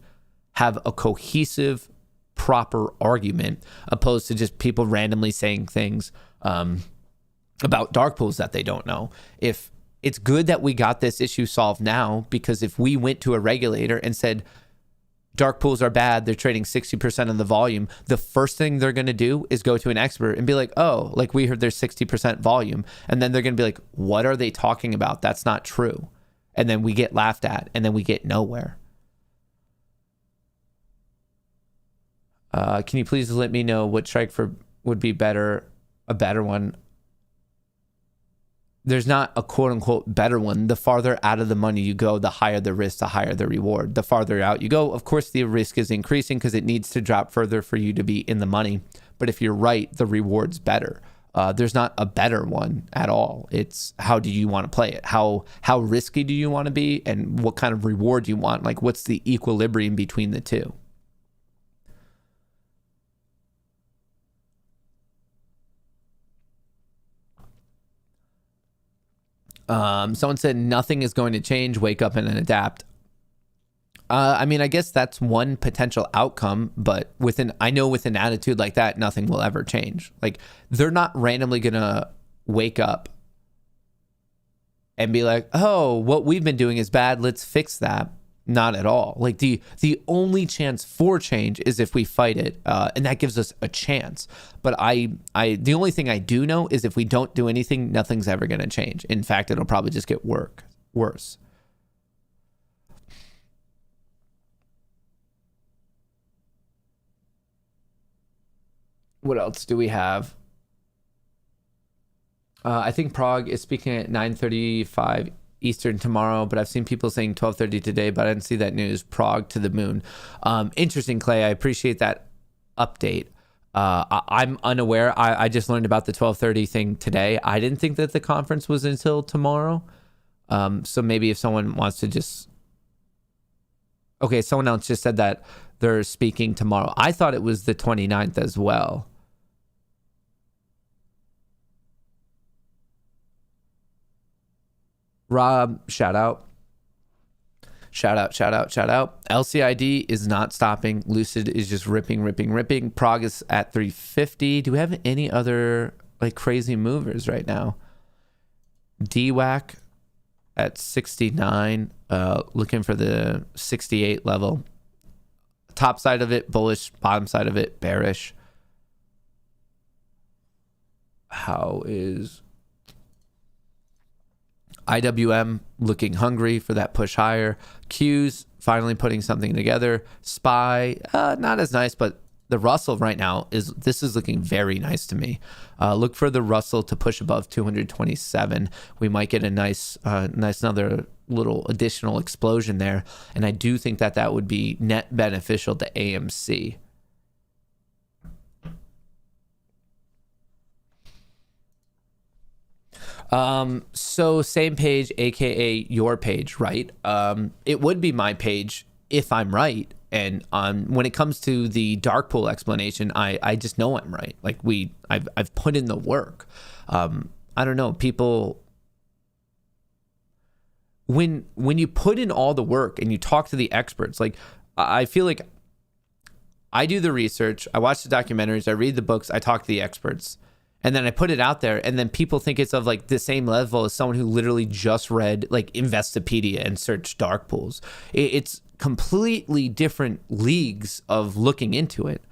have a cohesive, proper argument, opposed to just people randomly saying things about dark pools that they don't know. If it's good that we got this issue solved now, because if we went to a regulator and said dark pools are bad, they're trading 60% of the volume, the first thing they're going to do is go to an expert and be like, oh, like we heard there's 60% volume. And then they're going to be like, what are they talking about? That's not true. And then we get laughed at and then we get nowhere. Can you please let me know what strike for would be a better one? There's not a quote unquote better one. The farther out of the money you go, the higher the risk, the higher the reward. The farther out you go, of course, the risk is increasing because it needs to drop further for you to be in the money. But if you're right, the reward's better. There's not a better one at all. It's how do you want to play it? How risky do you want to be? And what kind of reward do you want? Like, what's the equilibrium between the two? Someone said nothing is going to change, wake up and adapt. I mean, I guess that's one potential outcome, but with an attitude like that, nothing will ever change. Like, they're not randomly going to wake up and be like, oh, what we've been doing is bad, let's fix that. Not at all. Like, the only chance for change is if we fight it, and that gives us a chance. But the only thing I do know is if we don't do anything, nothing's ever going to change. In fact, it'll probably just get worse. What else do we have? I think Prague is speaking at 9:35 Eastern tomorrow, but I've seen people saying 12:30 today, but I didn't see that news. Prague to the moon. Interesting, Clay. I appreciate that update. I'm unaware. I just learned about the 12:30 thing today. I didn't think that the conference was until tomorrow. So maybe if someone wants to just... Okay, someone else just said that they're speaking tomorrow. I thought it was the 29th as well. Rob, shout out. LCID is not stopping. Lucid is just ripping. Prague is at 350. Do we have any other like crazy movers right now? DWAC at 69, looking for the 68 level. Top side of it, bullish. Bottom side of it, bearish. How is... IWM looking hungry for that push higher. Q's finally putting something together. SPY, not as nice, but the Russell right now is looking very nice to me. Look for the Russell to push above 227. We might get a nice another little additional explosion there. And I do think that would be net beneficial to AMC. So same page, aka your page, right? It would be my page if I'm right. And when it comes to the dark pool explanation, I just know I'm right. Like I've put in the work. I don't know, people, when you put in all the work and you talk to the experts, like I feel like I do the research, I watch the documentaries, I read the books, I talk to the experts. And then I put it out there, and then people think it's of like the same level as someone who literally just read like Investopedia and searched dark pools. It's completely different leagues of looking into it.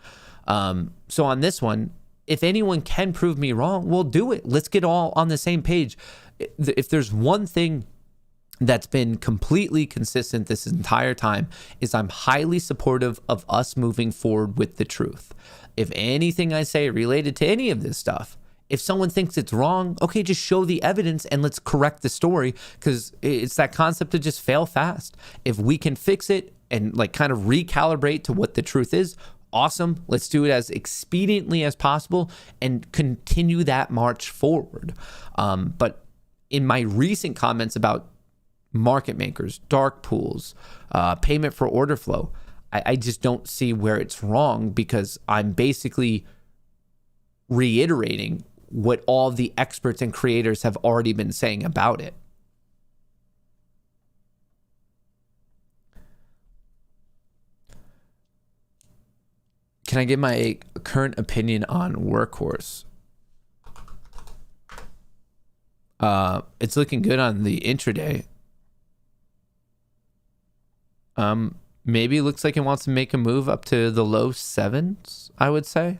So on this one, if anyone can prove me wrong, we'll do it. Let's get all on the same page. If there's one thing that's been completely consistent this entire time, is I'm highly supportive of us moving forward with the truth. If anything I say related to any of this stuff if someone thinks it's wrong, okay, just show the evidence and let's correct the story, because it's that concept to just fail fast. If we can fix it and like kind of recalibrate to what the truth is, awesome. Let's do it as expediently as possible and continue that march forward. But in my recent comments about market makers, dark pools, payment for order flow, I just don't see where it's wrong, because I'm basically reiterating what all the experts and creators have already been saying about it. Can I give my current opinion on Workhorse? It's looking good on the intraday. Maybe it looks like it wants to make a move up to the low 7s, I would say.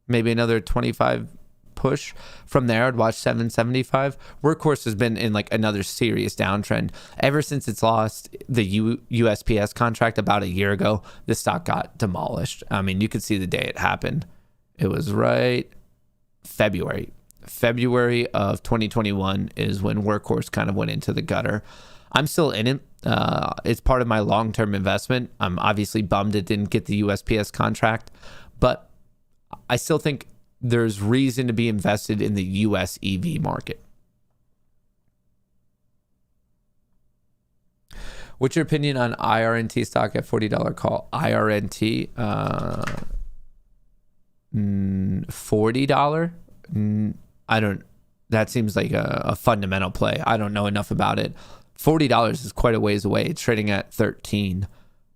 Maybe another 25 push. From there, I'd watch 775. Workhorse has been in like another serious downtrend. Ever since it's lost the USPS contract about a year ago, the stock got demolished. I mean, you could see the day it happened. It was right February. February of 2021 is when Workhorse kind of went into the gutter. I'm still in it. It's part of my long-term investment. I'm obviously bummed it didn't get the USPS contract, but I still think there's reason to be invested in the US EV market. What's your opinion on IRNT stock at $40 call? IRNT, $40? That seems like a fundamental play. I don't know enough about it. $40 is quite a ways away. It's trading at 13,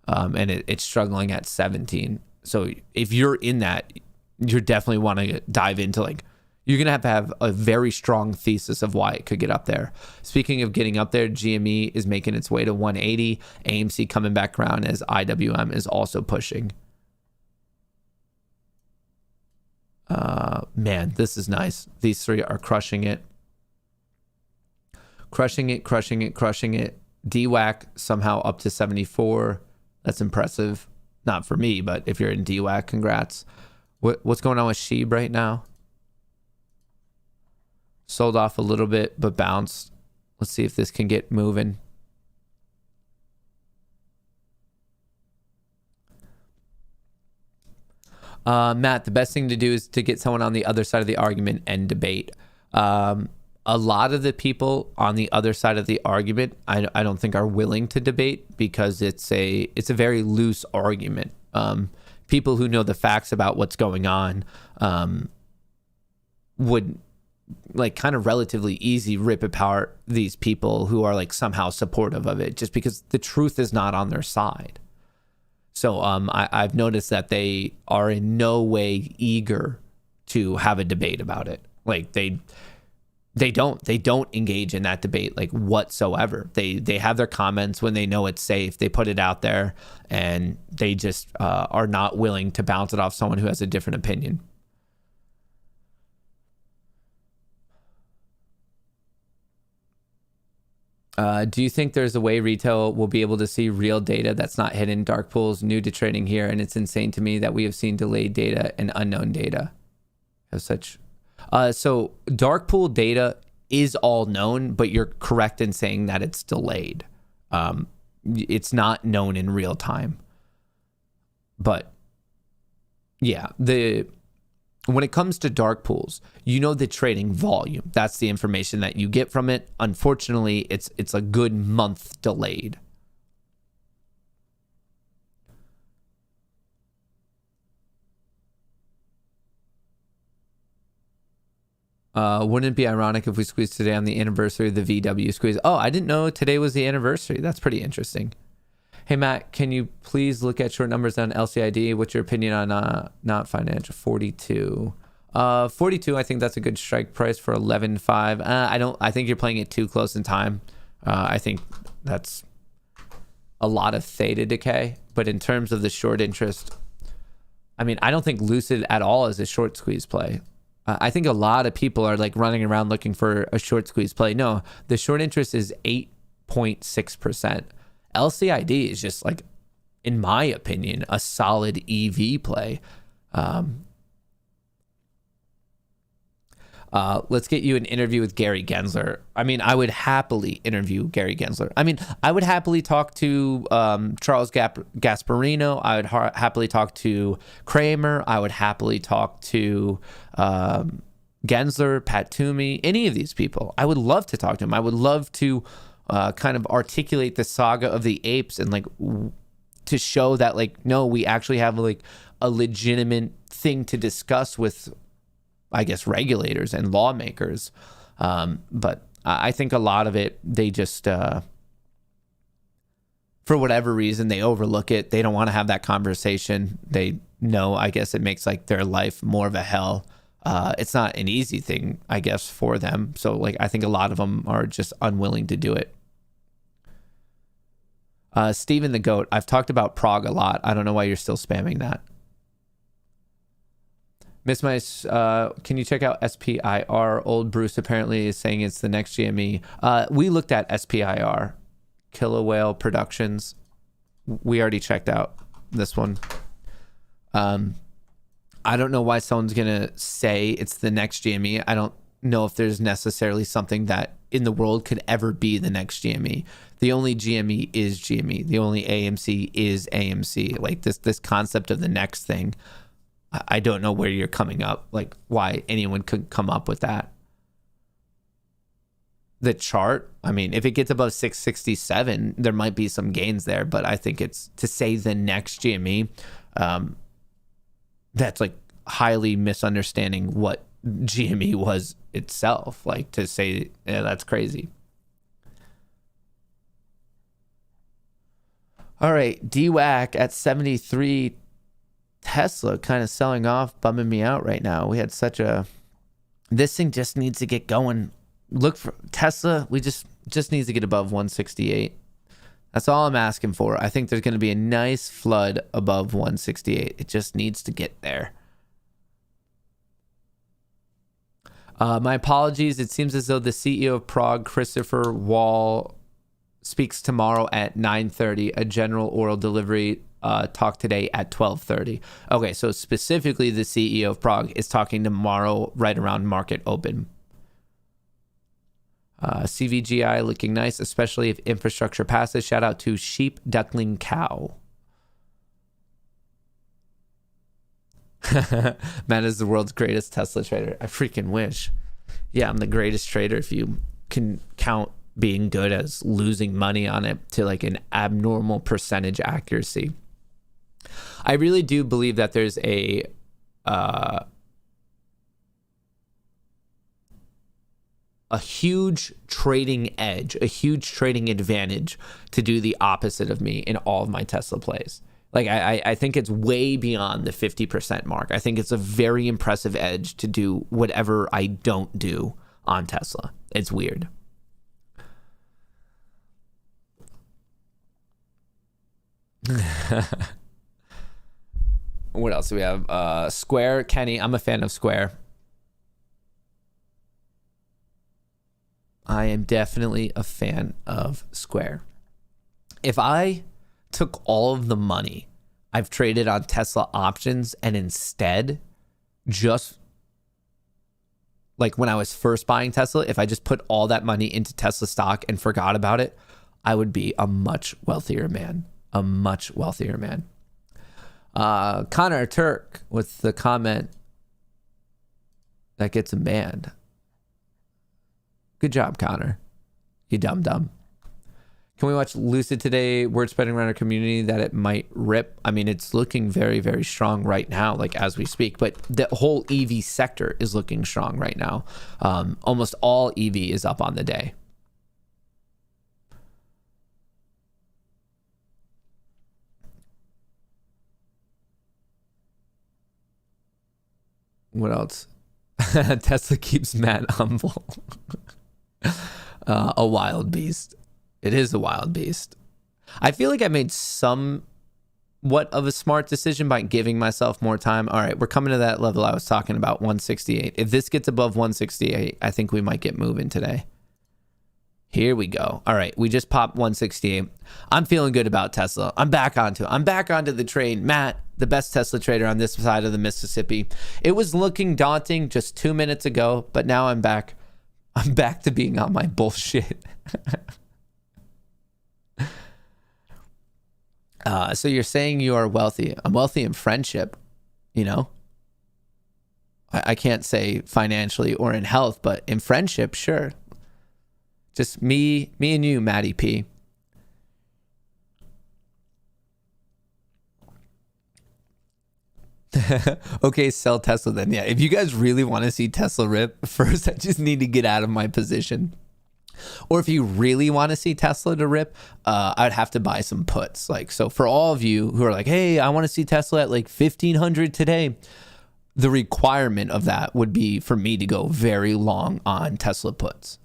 and it's struggling at 17. So if you're in that, you definitely want to dive into, like, you're going to have a very strong thesis of why it could get up there. Speaking of getting up there, GME is making its way to 180. AMC coming back around as IWM is also pushing. Man, this is nice. These three are crushing it. Crushing it. DWAC somehow up to 74. That's impressive. Not for me, but if you're in DWAC, congrats. What's going on with SHIB right now? Sold off a little bit, but bounced. Let's see if this can get moving. Matt, the best thing to do is to get someone on the other side of the argument and debate. A lot of the people on the other side of the argument, I don't think are willing to debate, because it's a very loose argument. People who know the facts about what's going on would, like, kind of relatively easy rip apart these people who are like somehow supportive of it, just because the truth is not on their side. So I've noticed that they are in no way eager to have a debate about it. Like they don't engage in that debate like whatsoever. They have their comments when they know it's safe. They put it out there, and they just are not willing to bounce it off someone who has a different opinion. Do you think there's a way retail will be able to see real data that's not hidden? Dark pools new to trading here, and it's insane to me that we have seen delayed data and unknown data as such. So dark pool data is all known, but you're correct in saying that it's delayed. It's not known in real time. But yeah, when it comes to dark pools, you know the trading volume. That's the information that you get from it. Unfortunately, it's a good month delayed. Wouldn't it be ironic if we squeezed today on the anniversary of the VW squeeze? Oh, I didn't know today was the anniversary. That's pretty interesting. Hey, Matt, can you please look at short numbers on LCID? What's your opinion on not financial 42? 42, I think that's a good strike price for 11.5. I think you're playing it too close in time. I think that's a lot of theta decay. But in terms of the short interest, I mean, I don't think Lucid at all is a short squeeze play. I think a lot of people are like running around looking for a short squeeze play. No, the short interest is 8.6%. LCID is just, like, in my opinion, a solid EV play. Let's get you an interview with Gary Gensler. I mean, I would happily interview Gary Gensler. I mean, I would happily talk to Charles Gasparino. I would happily talk to Kramer. I would happily talk to Gensler, Pat Toomey, any of these people. I would love to talk to him. I would love to kind of articulate the saga of the apes and like to show that like, no, we actually have like a legitimate thing to discuss with, I guess, regulators and lawmakers. But I think a lot of it, they just, for whatever reason, they overlook it. They don't want to have that conversation. They know, I guess it makes like their life more of a hell. It's not an easy thing, I guess, for them. So like, I think a lot of them are just unwilling to do it. Steven the Goat, I've talked about Prague a lot. I don't know why you're still spamming that. Miss Mice, can you check out SPIR? Old Bruce apparently is saying it's the next GME. We looked at SPIR, Killer Whale Productions. We already checked out this one. I don't know why someone's going to say it's the next GME. I don't know if there's necessarily something that in the world could ever be the next GME. The only GME is GME. The only AMC is AMC. Like this concept of the next thing, I don't know where you're coming up, like why anyone could come up with that. The chart, I mean, if it gets above 667, there might be some gains there, but I think it's to say the next GME, that's like highly misunderstanding what GME was itself. Like to say, yeah, that's crazy. All right, DWAC at 73. Tesla kind of selling off, bumming me out right now. We had such a... This thing just needs to get going. Look for Tesla. We just needs to get above 168. That's all I'm asking for. I think there's going to be a nice flood above 168. It just needs to get there. My apologies. It seems as though the CEO of Prague, Christopher Wall, speaks tomorrow at 9:30. A general oral delivery talk today at 12:30. Okay, so specifically the CEO of Prague is talking tomorrow right around market open. CVGI looking nice, especially if infrastructure passes. Shout out to Sheep, Duckling, Cow. Matt is the world's greatest Tesla trader. I freaking wish. Yeah, I'm the greatest trader if you can count being good as losing money on it to like an abnormal percentage accuracy. I really do believe that there's a huge trading edge, a huge trading advantage to do the opposite of me in all of my Tesla plays. Like I think it's way beyond the 50% mark. I think it's a very impressive edge to do whatever I don't do on Tesla. It's weird. What else do we have? Square, Kenny. I'm a fan of Square. I am definitely a fan of Square. If I took all of the money I've traded on Tesla options and instead just like when I was first buying Tesla, if I just put all that money into Tesla stock and forgot about it, I would be a much wealthier man. A much wealthier man. Connor Turk with the comment that gets him banned. Good job, Connor. You dumb. Can we watch Lucid today? Word spreading around our community that it might rip. I mean, it's looking very, very strong right now, like as we speak. But the whole EV sector is looking strong right now. Almost all EV is up on the day. What else? Tesla keeps Matt humble. A wild beast. It is a wild beast. I feel like I made somewhat of a smart decision by giving myself more time. All right, we're coming to that level I was talking about, 168. If this gets above 168, I think we might get moving today. Here we go. All right, we just popped 168. I'm feeling good about Tesla. I'm back onto the train. Matt, the best Tesla trader on this side of the Mississippi. It was looking daunting just 2 minutes ago, but now I'm back. I'm back to being on my bullshit. So you're saying you are wealthy. I'm wealthy in friendship, you know? I can't say financially or in health, but in friendship, sure. Just me and you, Matty P. Okay, sell Tesla then. Yeah, if you guys really want to see Tesla rip, first I just need to get out of my position. Or if you really want to see Tesla to rip, I'd have to buy some puts. Like, so for all of you who are like, hey, I want to see Tesla at like 1,500 today, the requirement of that would be for me to go very long on Tesla puts.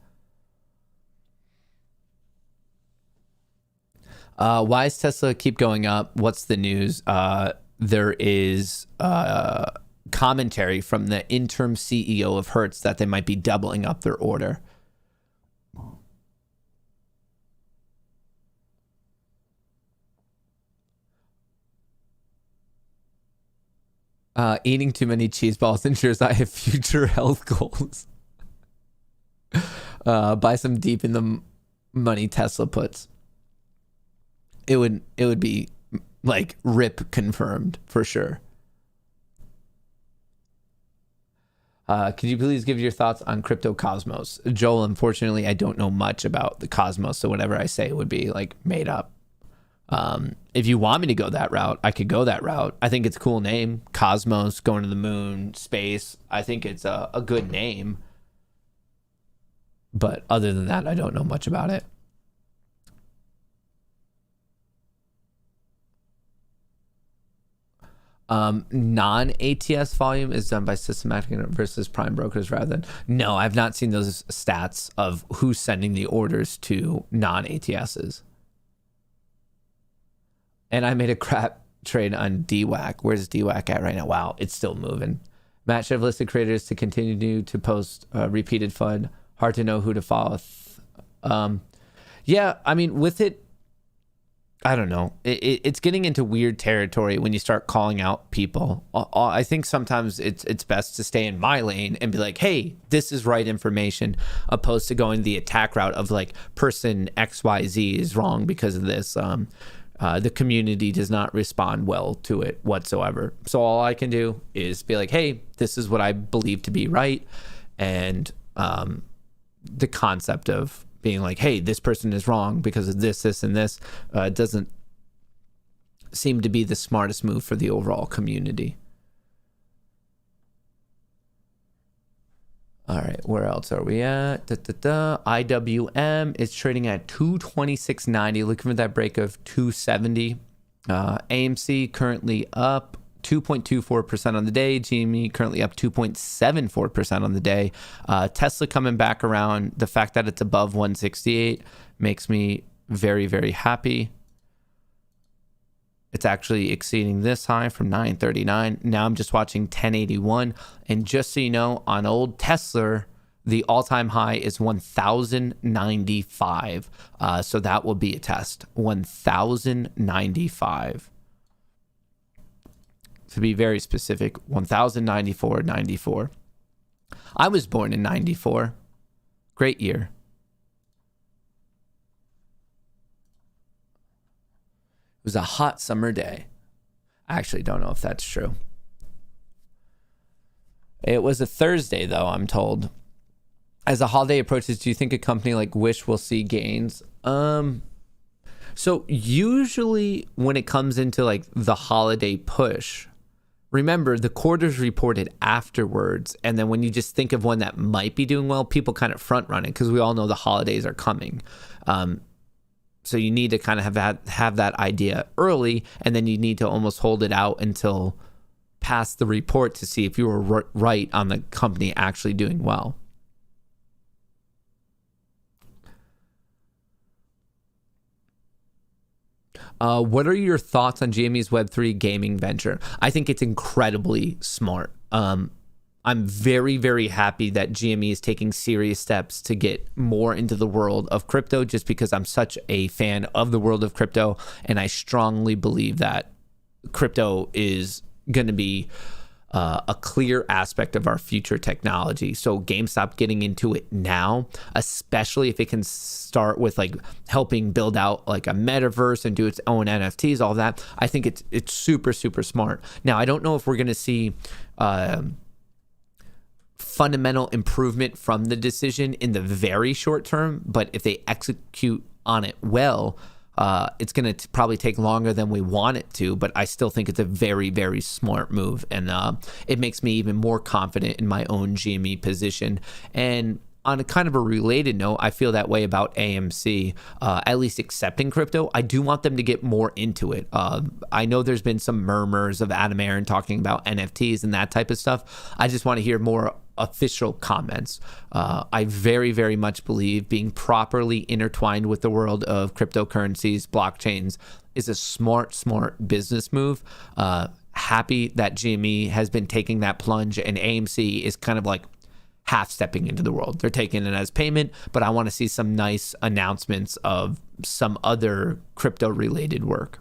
Why does Tesla keep going up? What's the news? There is commentary from the interim CEO of Hertz that they might be doubling up their order. Eating too many cheese balls ensures I have future health goals. Buy some deep in the money Tesla puts. It would be like rip confirmed for sure. Could you please give your thoughts on crypto cosmos? Joel, unfortunately, I don't know much about the cosmos, so whatever I say would be like made up. If you want me to go that route, I could go that route. I think it's a cool name. Cosmos, going to the moon, space. I think it's a good name. But other than that, I don't know much about it. Non-ATS volume is done by systematic versus prime brokers rather than... No, I've not seen those stats of who's sending the orders to non-ATSs. And I made a crap trade on DWAC. Where's DWAC at right now? Wow, it's still moving. Matt should have listed creators to continue to post repeated FUD. Hard to know who to follow. Yeah, I mean, with it, I don't know. It's getting into weird territory when you start calling out people. I think sometimes it's best to stay in my lane and be like, hey, this is right information, opposed to going the attack route of like person XYZ is wrong because of this. The community does not respond well to it whatsoever. So all I can do is be like, hey, this is what I believe to be right. And the concept of being like, hey, this person is wrong because of this, this, and this doesn't seem to be the smartest move for the overall community. All right, where else are we at? IWM is trading at 226.90, looking for that break of 270. AMC currently up 2.24% on the day. GME currently up 2.74% on the day. Tesla coming back around. The fact that it's above 168 makes me very, very happy. It's actually exceeding this high from 939. Now I'm just watching 1081. And just so you know, on old Tesla, the all-time high is 1,095. So that will be a test. 1,095. To be very specific, 1,094.94. I was born in 94. Great year. It was a hot summer day. I actually don't know if that's true. It was a Thursday, though, I'm told. As the holiday approaches, do you think a company like Wish will see gains? So usually when it comes into like the holiday push, remember the quarters reported afterwards. And then when you just think of one that might be doing well, people kind of front run it because we all know the holidays are coming. So you need to kind of have that idea early, and then you need to almost hold it out until past the report to see if you were right on the company actually doing well. What are your thoughts on Jamie's Web3 gaming venture? I think it's incredibly smart. I'm very, very happy that GME is taking serious steps to get more into the world of crypto, just because I'm such a fan of the world of crypto. And I strongly believe that crypto is going to be a clear aspect of our future technology. So GameStop getting into it now, especially if it can start with like helping build out like a metaverse and do its own NFTs, all that, I think it's super, super smart. Now, I don't know if we're going to see fundamental improvement from the decision in the very short term, but if they execute on it well, it's going to probably take longer than we want it to, but I still think it's a very, very smart move. And it makes me even more confident in my own GME position. And on a kind of a related note, I feel that way about AMC, at least accepting crypto. I do want them to get more into it. I know there's been some murmurs of Adam Aaron talking about NFTs and that type of stuff. I just want to hear more official comments. I very, very much believe being properly intertwined with the world of cryptocurrencies, blockchains, is a smart business move. Happy that GME has been taking that plunge, and AMC is kind of like half stepping into the world. They're taking it as payment, but I want to see some nice announcements of some other crypto related work.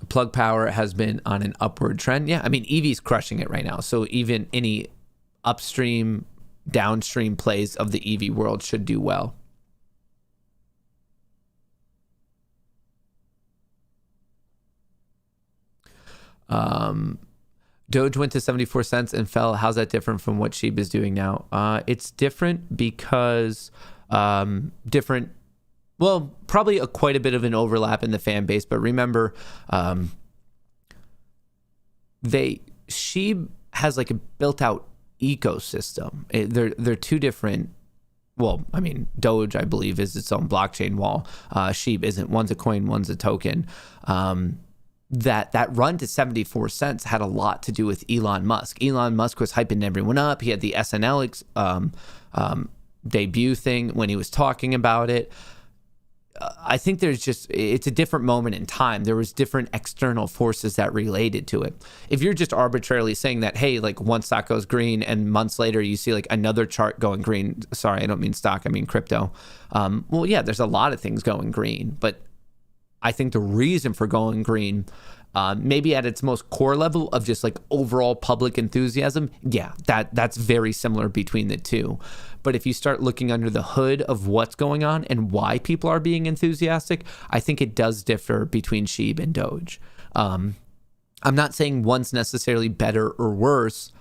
Plug Power has been on an upward trend. Yeah, I mean, EV's crushing it right now. So even any upstream, downstream plays of the EV world should do well. Doge went to 74 cents and fell. How's that different from what SHIB is doing now? It's different because different. Well, probably quite a bit of an overlap in the fan base, but remember, SHIB has like a built-out ecosystem. They're two different. Well, I mean, Doge, I believe, is its own blockchain wall. SHIB isn't. One's a coin, one's a token. That run to 74 cents had a lot to do with Elon Musk. Elon Musk was hyping everyone up. He had the SNL debut thing when he was talking about it. I think it's a different moment in time. There was different external forces that related to it. If you're just arbitrarily saying that, hey, like one stock goes green and months later you see like another chart going green. Sorry, I don't mean stock, I mean crypto. Well, yeah, there's a lot of things going green, but I think the reason for going green, maybe at its most core level of just like overall public enthusiasm, yeah, that's very similar between the two. But if you start looking under the hood of what's going on and why people are being enthusiastic, I think it does differ between SHIB and Doge. I'm not saying one's necessarily better or worse,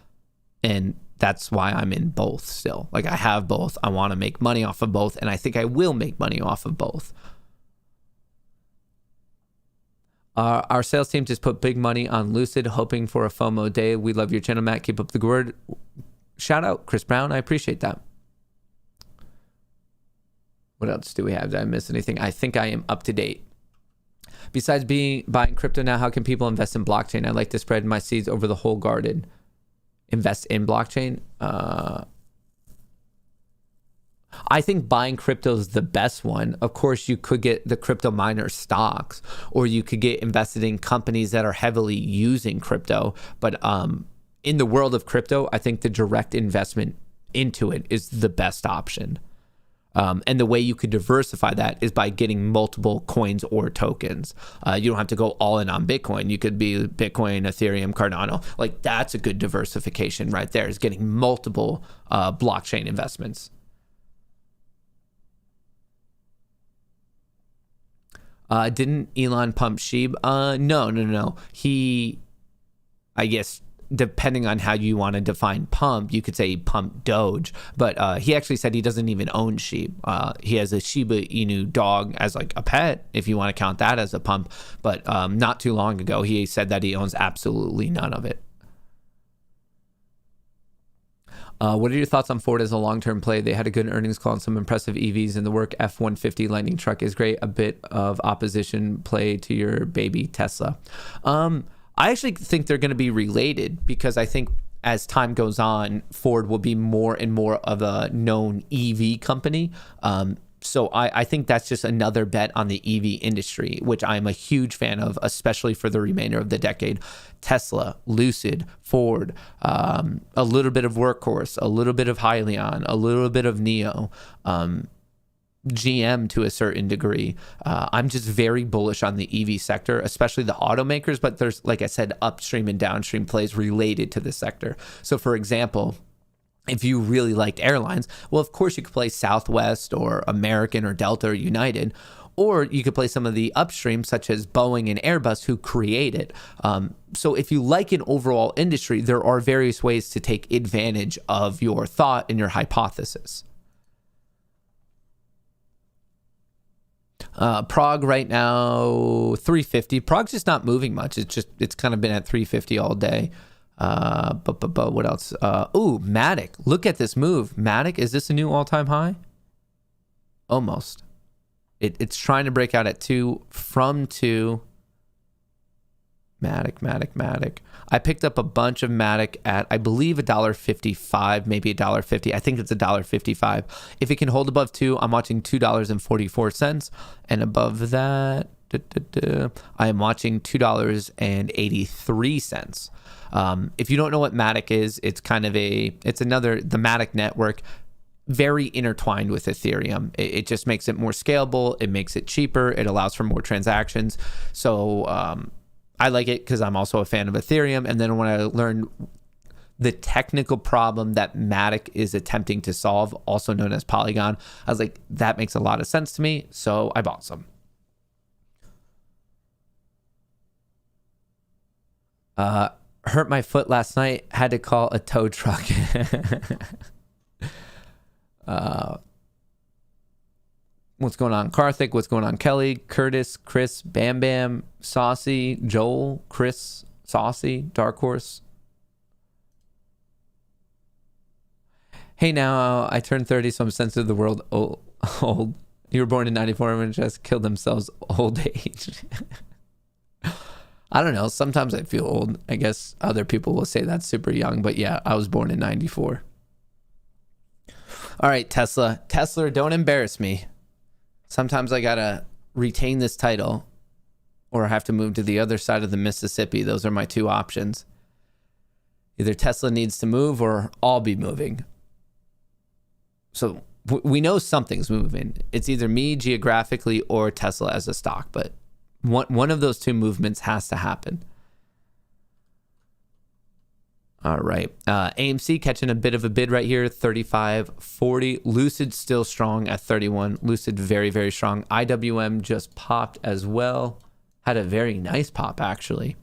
and that's why I'm in both still. Like I have both. I want to make money off of both, and I think I will make money off of both. Our sales team just put big money on Lucid, hoping for a FOMO day. We love your channel, Matt. Keep up the good word. Shout out, Chris Brown. I appreciate that. What else do we have? Did I miss anything? I think I am up to date. Besides buying crypto now, how can people invest in blockchain? I'd like to spread my seeds over the whole garden. Invest in blockchain? I think buying crypto is the best one. Of course, you could get the crypto miner stocks, or you could get invested in companies that are heavily using crypto. But in the world of crypto, I think the direct investment into it is the best option. And the way you could diversify that is by getting multiple coins or tokens. You don't have to go all in on Bitcoin. You could be Bitcoin, Ethereum, Cardano. Like that's a good diversification right there, is getting multiple blockchain investments. Didn't Elon pump SHIB? No. He, I guess, depending on how you want to define pump, you could say he pumped Doge, but he actually said he doesn't even own SHIB. He has a Shiba Inu dog as like a pet, if you want to count that as a pump. But not too long ago, he said that he owns absolutely none of it. What are your thoughts on Ford as a long-term play? They had a good earnings call and some impressive EVs in the work. F-150 Lightning truck is great. A bit of opposition play to your baby Tesla. I actually think they're going to be related, because I think as time goes on, Ford will be more and more of a known EV company. So I think that's just another bet on the EV industry, which I'm a huge fan of, especially for the remainder of the decade. Tesla, Lucid, Ford, a little bit of Workhorse, a little bit of Hyliion, a little bit of Neo, GM to a certain degree. I'm just very bullish on the EV sector, especially the automakers, but there's, like I said, upstream and downstream plays related to the sector. So for example, if you really liked airlines, well, of course you could play Southwest or American or Delta or United, or you could play some of the upstream such as Boeing and Airbus who create it. So if you like an overall industry, there are various ways to take advantage of your thought and your hypothesis. Prague right now, 350. Prague's just not moving much. It's kind of been at 350 all day. But what else? Ooh, MATIC. Look at this move. MATIC, is this a new all-time high? Almost. It's trying to break out at 2 from 2. MATIC. I picked up a bunch of MATIC at, I believe, $1.55, maybe $1.50. I think it's $1.55. If it can hold above 2, I'm watching $2.44. And above that, I am watching $2.83. If you don't know what MATIC is, it's kind of the MATIC network, very intertwined with Ethereum. It just makes it more scalable. It makes it cheaper. It allows for more transactions. So I like it because I'm also a fan of Ethereum. And then when I learned the technical problem that MATIC is attempting to solve, also known as Polygon, I was like, that makes a lot of sense to me. So I bought some. Hurt my foot last night, had to call a tow truck. What's going on, Karthik? What's going on, Kelly, Curtis, Chris, Bam Bam, Saucy, Joel, Chris, Saucy, Dark Horse? Hey, now I turned 30, so I'm sensitive to the world old. You were born in 94 and just killed themselves old age. I don't know. Sometimes I feel old. I guess other people will say that's super young, but yeah, I was born in 94. All right, Tesla, don't embarrass me. Sometimes I gotta retain this title or I have to move to the other side of the Mississippi. Those are my two options. Either Tesla needs to move or I'll be moving. So we know something's moving. It's either me geographically or Tesla as a stock, but one of those two movements has to happen. All right. AMC catching a bit of a bid right here, 35.40. Lucid still strong at 31. Lucid very, very strong. IWM just popped as well. Had a very nice pop, actually.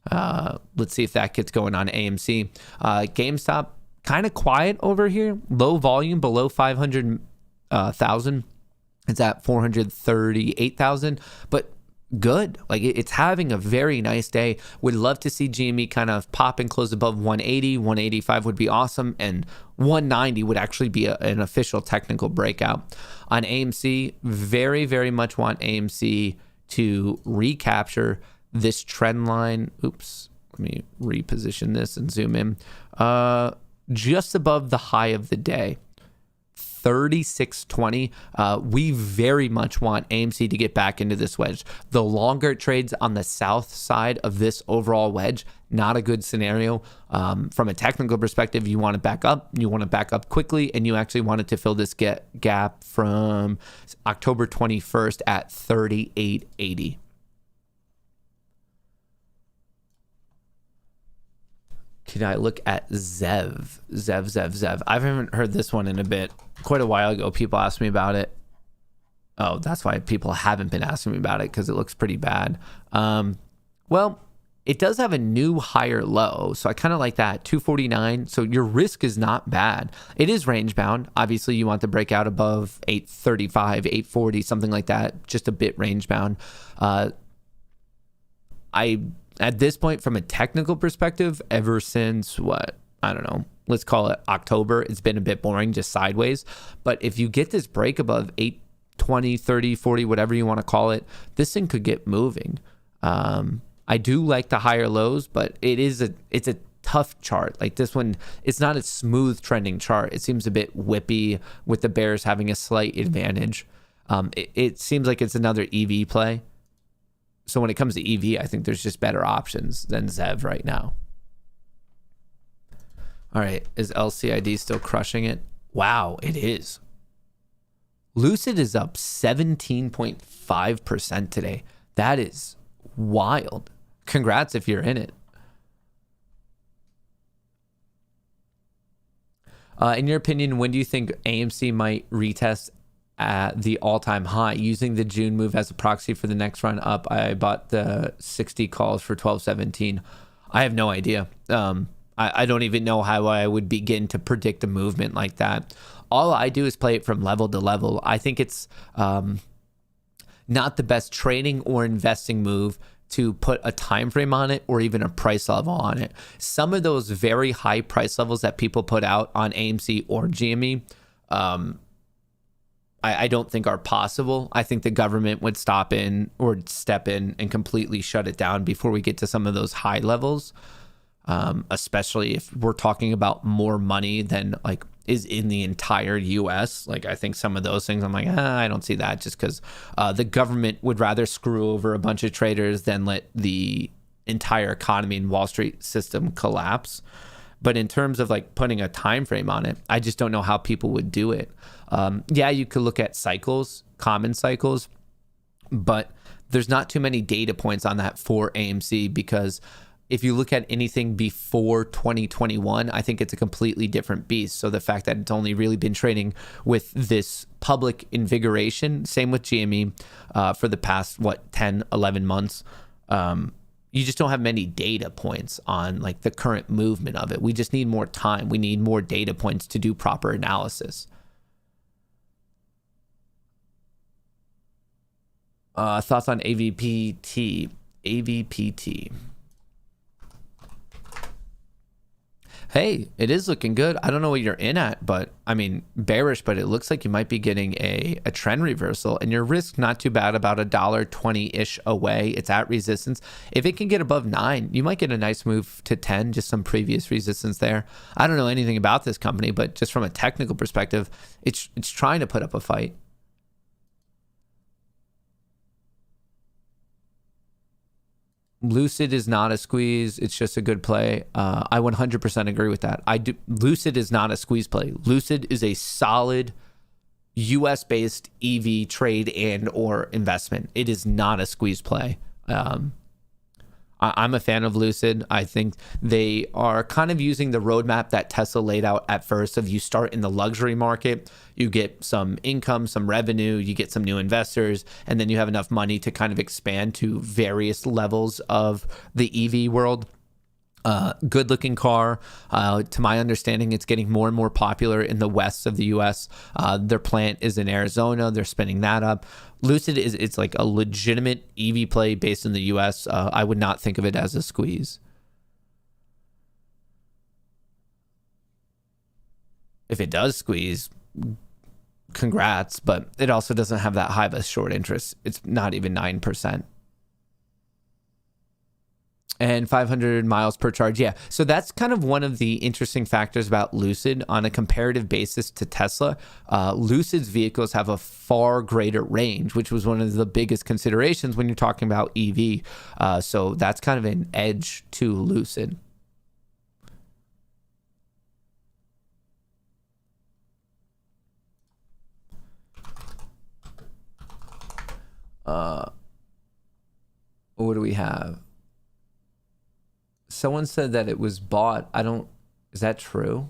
Let's see if that gets going on AMC. GameStop, kind of quiet over here. Low volume, below 500,000. It's at 438,000. But good. Like it's having a very nice day. Would love to see GME kind of pop and close above 180. 185 would be awesome, and 190 would actually be an official technical breakout. On AMC, very, very much want AMC to recapture this trend line. Oops, let me reposition this and zoom in. Just above the high of the day, 36.20. We very much want AMC to get back into this wedge. The longer it trades on the south side of this overall wedge, not a good scenario. From a technical perspective, you want to back up. You want to back up quickly, and you actually want it to fill this gap from October 21st at 38.80. Can I look at Zev? I haven't heard this one in a bit. Quite a while ago, people asked me about it. Oh, that's why people haven't been asking me about it, because it looks pretty bad. Well, it does have a new higher low, so I kind of like that, 249. So your risk is not bad. It is range bound. Obviously, you want to break out above 835, 840, something like that. Just a bit range bound. At this point, from a technical perspective, ever since let's call it October, it's been a bit boring, just sideways. But if you get this break above 820, 30, 40, whatever you want to call it, this thing could get moving. I do like the higher lows, but it's a tough chart. Like this one, it's not a smooth trending chart. It seems a bit whippy with the bears having a slight advantage. It seems like it's another EV play. So when it comes to EV, I think there's just better options than ZEV right now. All right, is LCID still crushing it? Wow, it is. Lucid is up 17.5% today. That is wild. Congrats if you're in it. In your opinion, when do you think AMC might retest at the all-time high? Using the June move as a proxy for the next run up, I bought the 60 calls for 12.17. I have no idea. I don't even know how I would begin to predict a movement like that. All I do is play it from level to level. I think it's not the best trading or investing move to put a time frame on it or even a price level on it. Some of those very high price levels that people put out on AMC or GME, I don't think are possible. I think the government would step in and completely shut it down before we get to some of those high levels, especially if we're talking about more money than like is in the entire US. Like I think some of those things I'm like, I don't see that, just because the government would rather screw over a bunch of traders than let the entire economy and Wall Street system collapse. But in terms of like putting a time frame on it, I just don't know how people would do it. Yeah, you could look at cycles, common cycles, but there's not too many data points on that for AMC, because if you look at anything before 2021, I think it's a completely different beast. So the fact that it's only really been trading with this public invigoration, same with GME, for the past, 10, 11 months, you just don't have many data points on like the current movement of it. We just need more time. We need more data points to do proper analysis. Thoughts on AVPT? AVPT. Hey, it is looking good. I don't know what you're in at, but I mean, bearish, but it looks like you might be getting a trend reversal, and your risk not too bad, about $1.20-ish away. It's at resistance. If it can get above 9, you might get a nice move to 10, just some previous resistance there. I don't know anything about this company, but just from a technical perspective, it's trying to put up a fight. Lucid is not a squeeze. It's just a good play. I 100% agree with that. Lucid is not a squeeze play. Lucid is a solid US-based EV trade and or investment. It is not a squeeze play. I'm a fan of Lucid. I think they are kind of using the roadmap that Tesla laid out at first, of you start in the luxury market, you get some income, some revenue, you get some new investors, and then you have enough money to kind of expand to various levels of the EV world. Good looking car. To my understanding, it's getting more and more popular in the west of the US. Their plant is in Arizona. They're spinning that up. Lucid it's like a legitimate EV play based in the US. I would not think of it as a squeeze. If it does squeeze, congrats, but it also doesn't have that high of a short interest. It's not even 9%. And 500 miles per charge. Yeah. So that's kind of one of the interesting factors about Lucid on a comparative basis to Tesla. Lucid's vehicles have a far greater range, which was one of the biggest considerations when you're talking about EV. So that's kind of an edge to Lucid. What do we have? Someone said that it was bought. Is that true?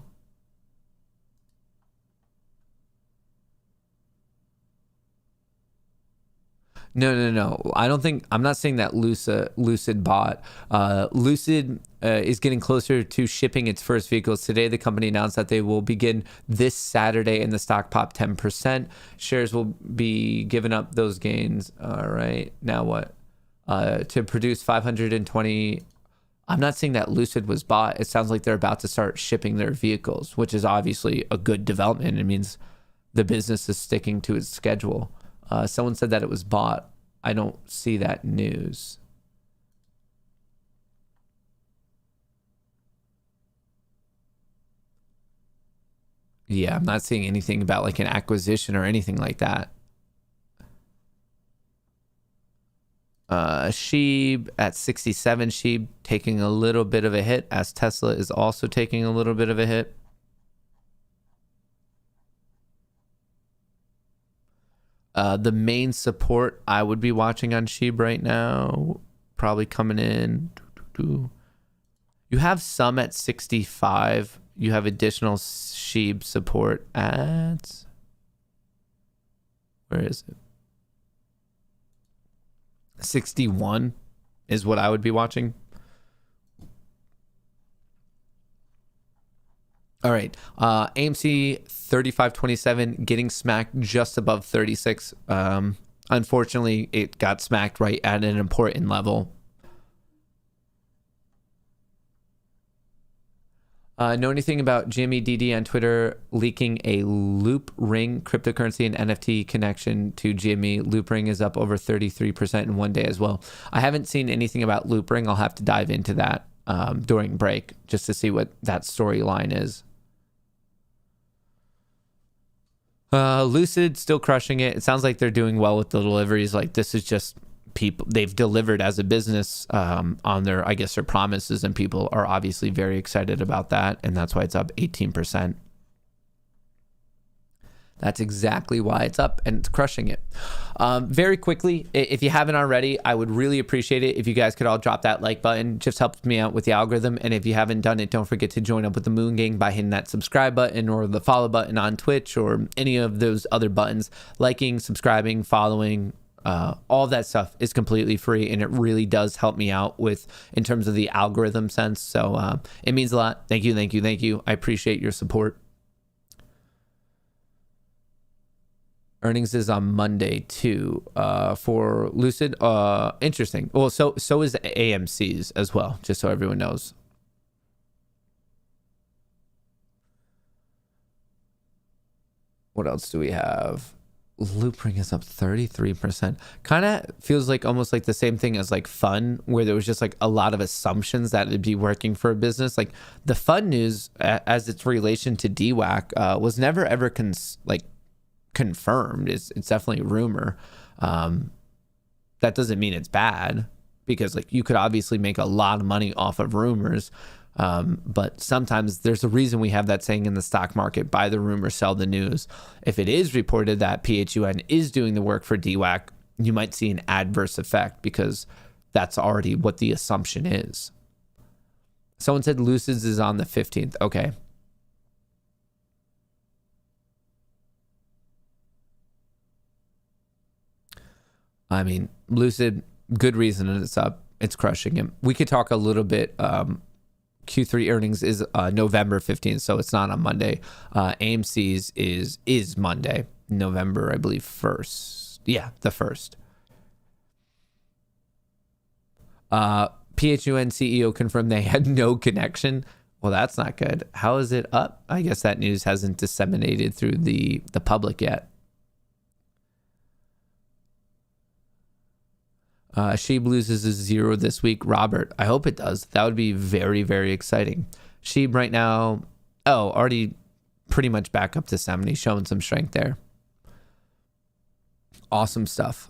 No. I'm not saying that Lucid bought. Lucid is getting closer to shipping its first vehicles. Today, the company announced that they will begin this Saturday, and the stock popped 10%. Shares will be giving up those gains. All right. Now what? To produce 520. I'm not saying that Lucid was bought. It sounds like they're about to start shipping their vehicles, which is obviously a good development. It means the business is sticking to its schedule. Someone said that it was bought. I don't see that news. Yeah, I'm not seeing anything about like an acquisition or anything like that. SHIB at 67. SHIB taking a little bit of a hit, as Tesla is also taking a little bit of a hit. The main support I would be watching on SHIB right now, probably coming in. You have some at 65. You have additional SHIB support at, where is it? 61 is what I would be watching. All right. AMC 35.27 getting smacked just above 36. Unfortunately, it got smacked right at an important level. Know anything about Jimmy DD on Twitter leaking a Loop Ring cryptocurrency and NFT connection to Jimmy? Loop Ring is up over 33% in one day as well. I haven't seen anything about Loop Ring. I'll have to dive into that during break just to see what that storyline is. Lucid still crushing it. It sounds like they're doing well with the deliveries. Like, this is just people, they've delivered as a business on their, I guess, their promises, and people are obviously very excited about that, and that's why it's up 18%. That's exactly why it's up, and it's crushing it. Very quickly, if you haven't already, I would really appreciate it if you guys could all drop that like button. Just helps me out with the algorithm. And if you haven't done it, don't forget to join up with the Moon Gang by hitting that subscribe button or the follow button on Twitch or any of those other buttons. Liking, subscribing, following, all that stuff is completely free, and it really does help me out with in terms of the algorithm sense. So it means a lot. Thank you, thank you, thank you. I appreciate your support. Earnings is on Monday too for Lucid. Interesting. Well, so is AMC's as well, just so everyone knows. What else do we have? Loopring is up 33%. Kind of feels like almost like the same thing as like Fun, where there was just like a lot of assumptions that it'd be working for a business. Like the Fun news as its relation to DWAC was never ever confirmed. It's definitely a rumor. That doesn't mean it's bad, because like you could obviously make a lot of money off of rumors. But sometimes there's a reason we have that saying in the stock market: buy the rumor, sell the news. If it is reported that PHUN is doing the work for DWAC, you might see an adverse effect, because that's already what the assumption is. Someone said Lucid's is on the 15th. Okay. I mean, Lucid, good reason it's up. It's crushing him. We could talk a little bit. Q3 earnings is November 15th, so it's not on Monday. AMC's is Monday, November, I believe, 1st. Yeah, the 1st. PHUN CEO confirmed they had no connection. Well, that's not good. How is it up? I guess that news hasn't disseminated through the public yet. SHIB loses a 0 this week. Robert, I hope it does. That would be very, very exciting. SHIB right now, already pretty much back up to 70, showing some strength there. Awesome stuff.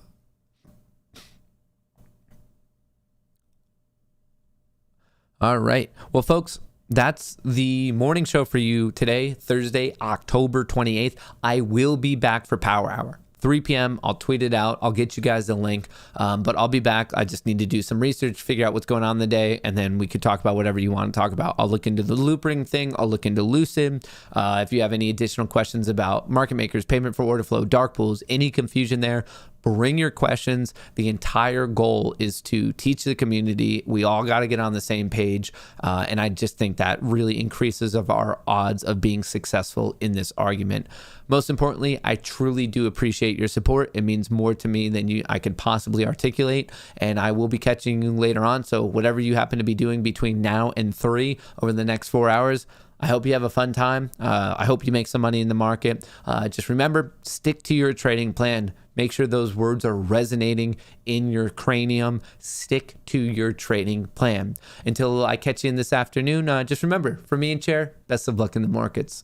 All right. Well, folks, that's the morning show for you today, Thursday, October 28th. I will be back for Power Hour. 3 p.m. I'll tweet it out. I'll get you guys the link, but I'll be back. I just need to do some research, figure out what's going on in the day, and then we could talk about whatever you want to talk about. I'll look into the Loop Ring thing. I'll look into Lucid. If you have any additional questions about market makers, payment for order flow, dark pools, any confusion there, bring your questions. The entire goal is to teach the community. We all got to get on the same page. And I just think that really increases of our odds of being successful in this argument. Most importantly, I truly do appreciate your support. It means more to me than I could possibly articulate. And I will be catching you later on. So whatever you happen to be doing between now and 3 over the next 4 hours, I hope you have a fun time. I hope you make some money in the market. Just remember, stick to your trading plan. Make sure those words are resonating in your cranium. Stick to your trading plan. Until I catch you in this afternoon, just remember, for me and Chair, best of luck in the markets.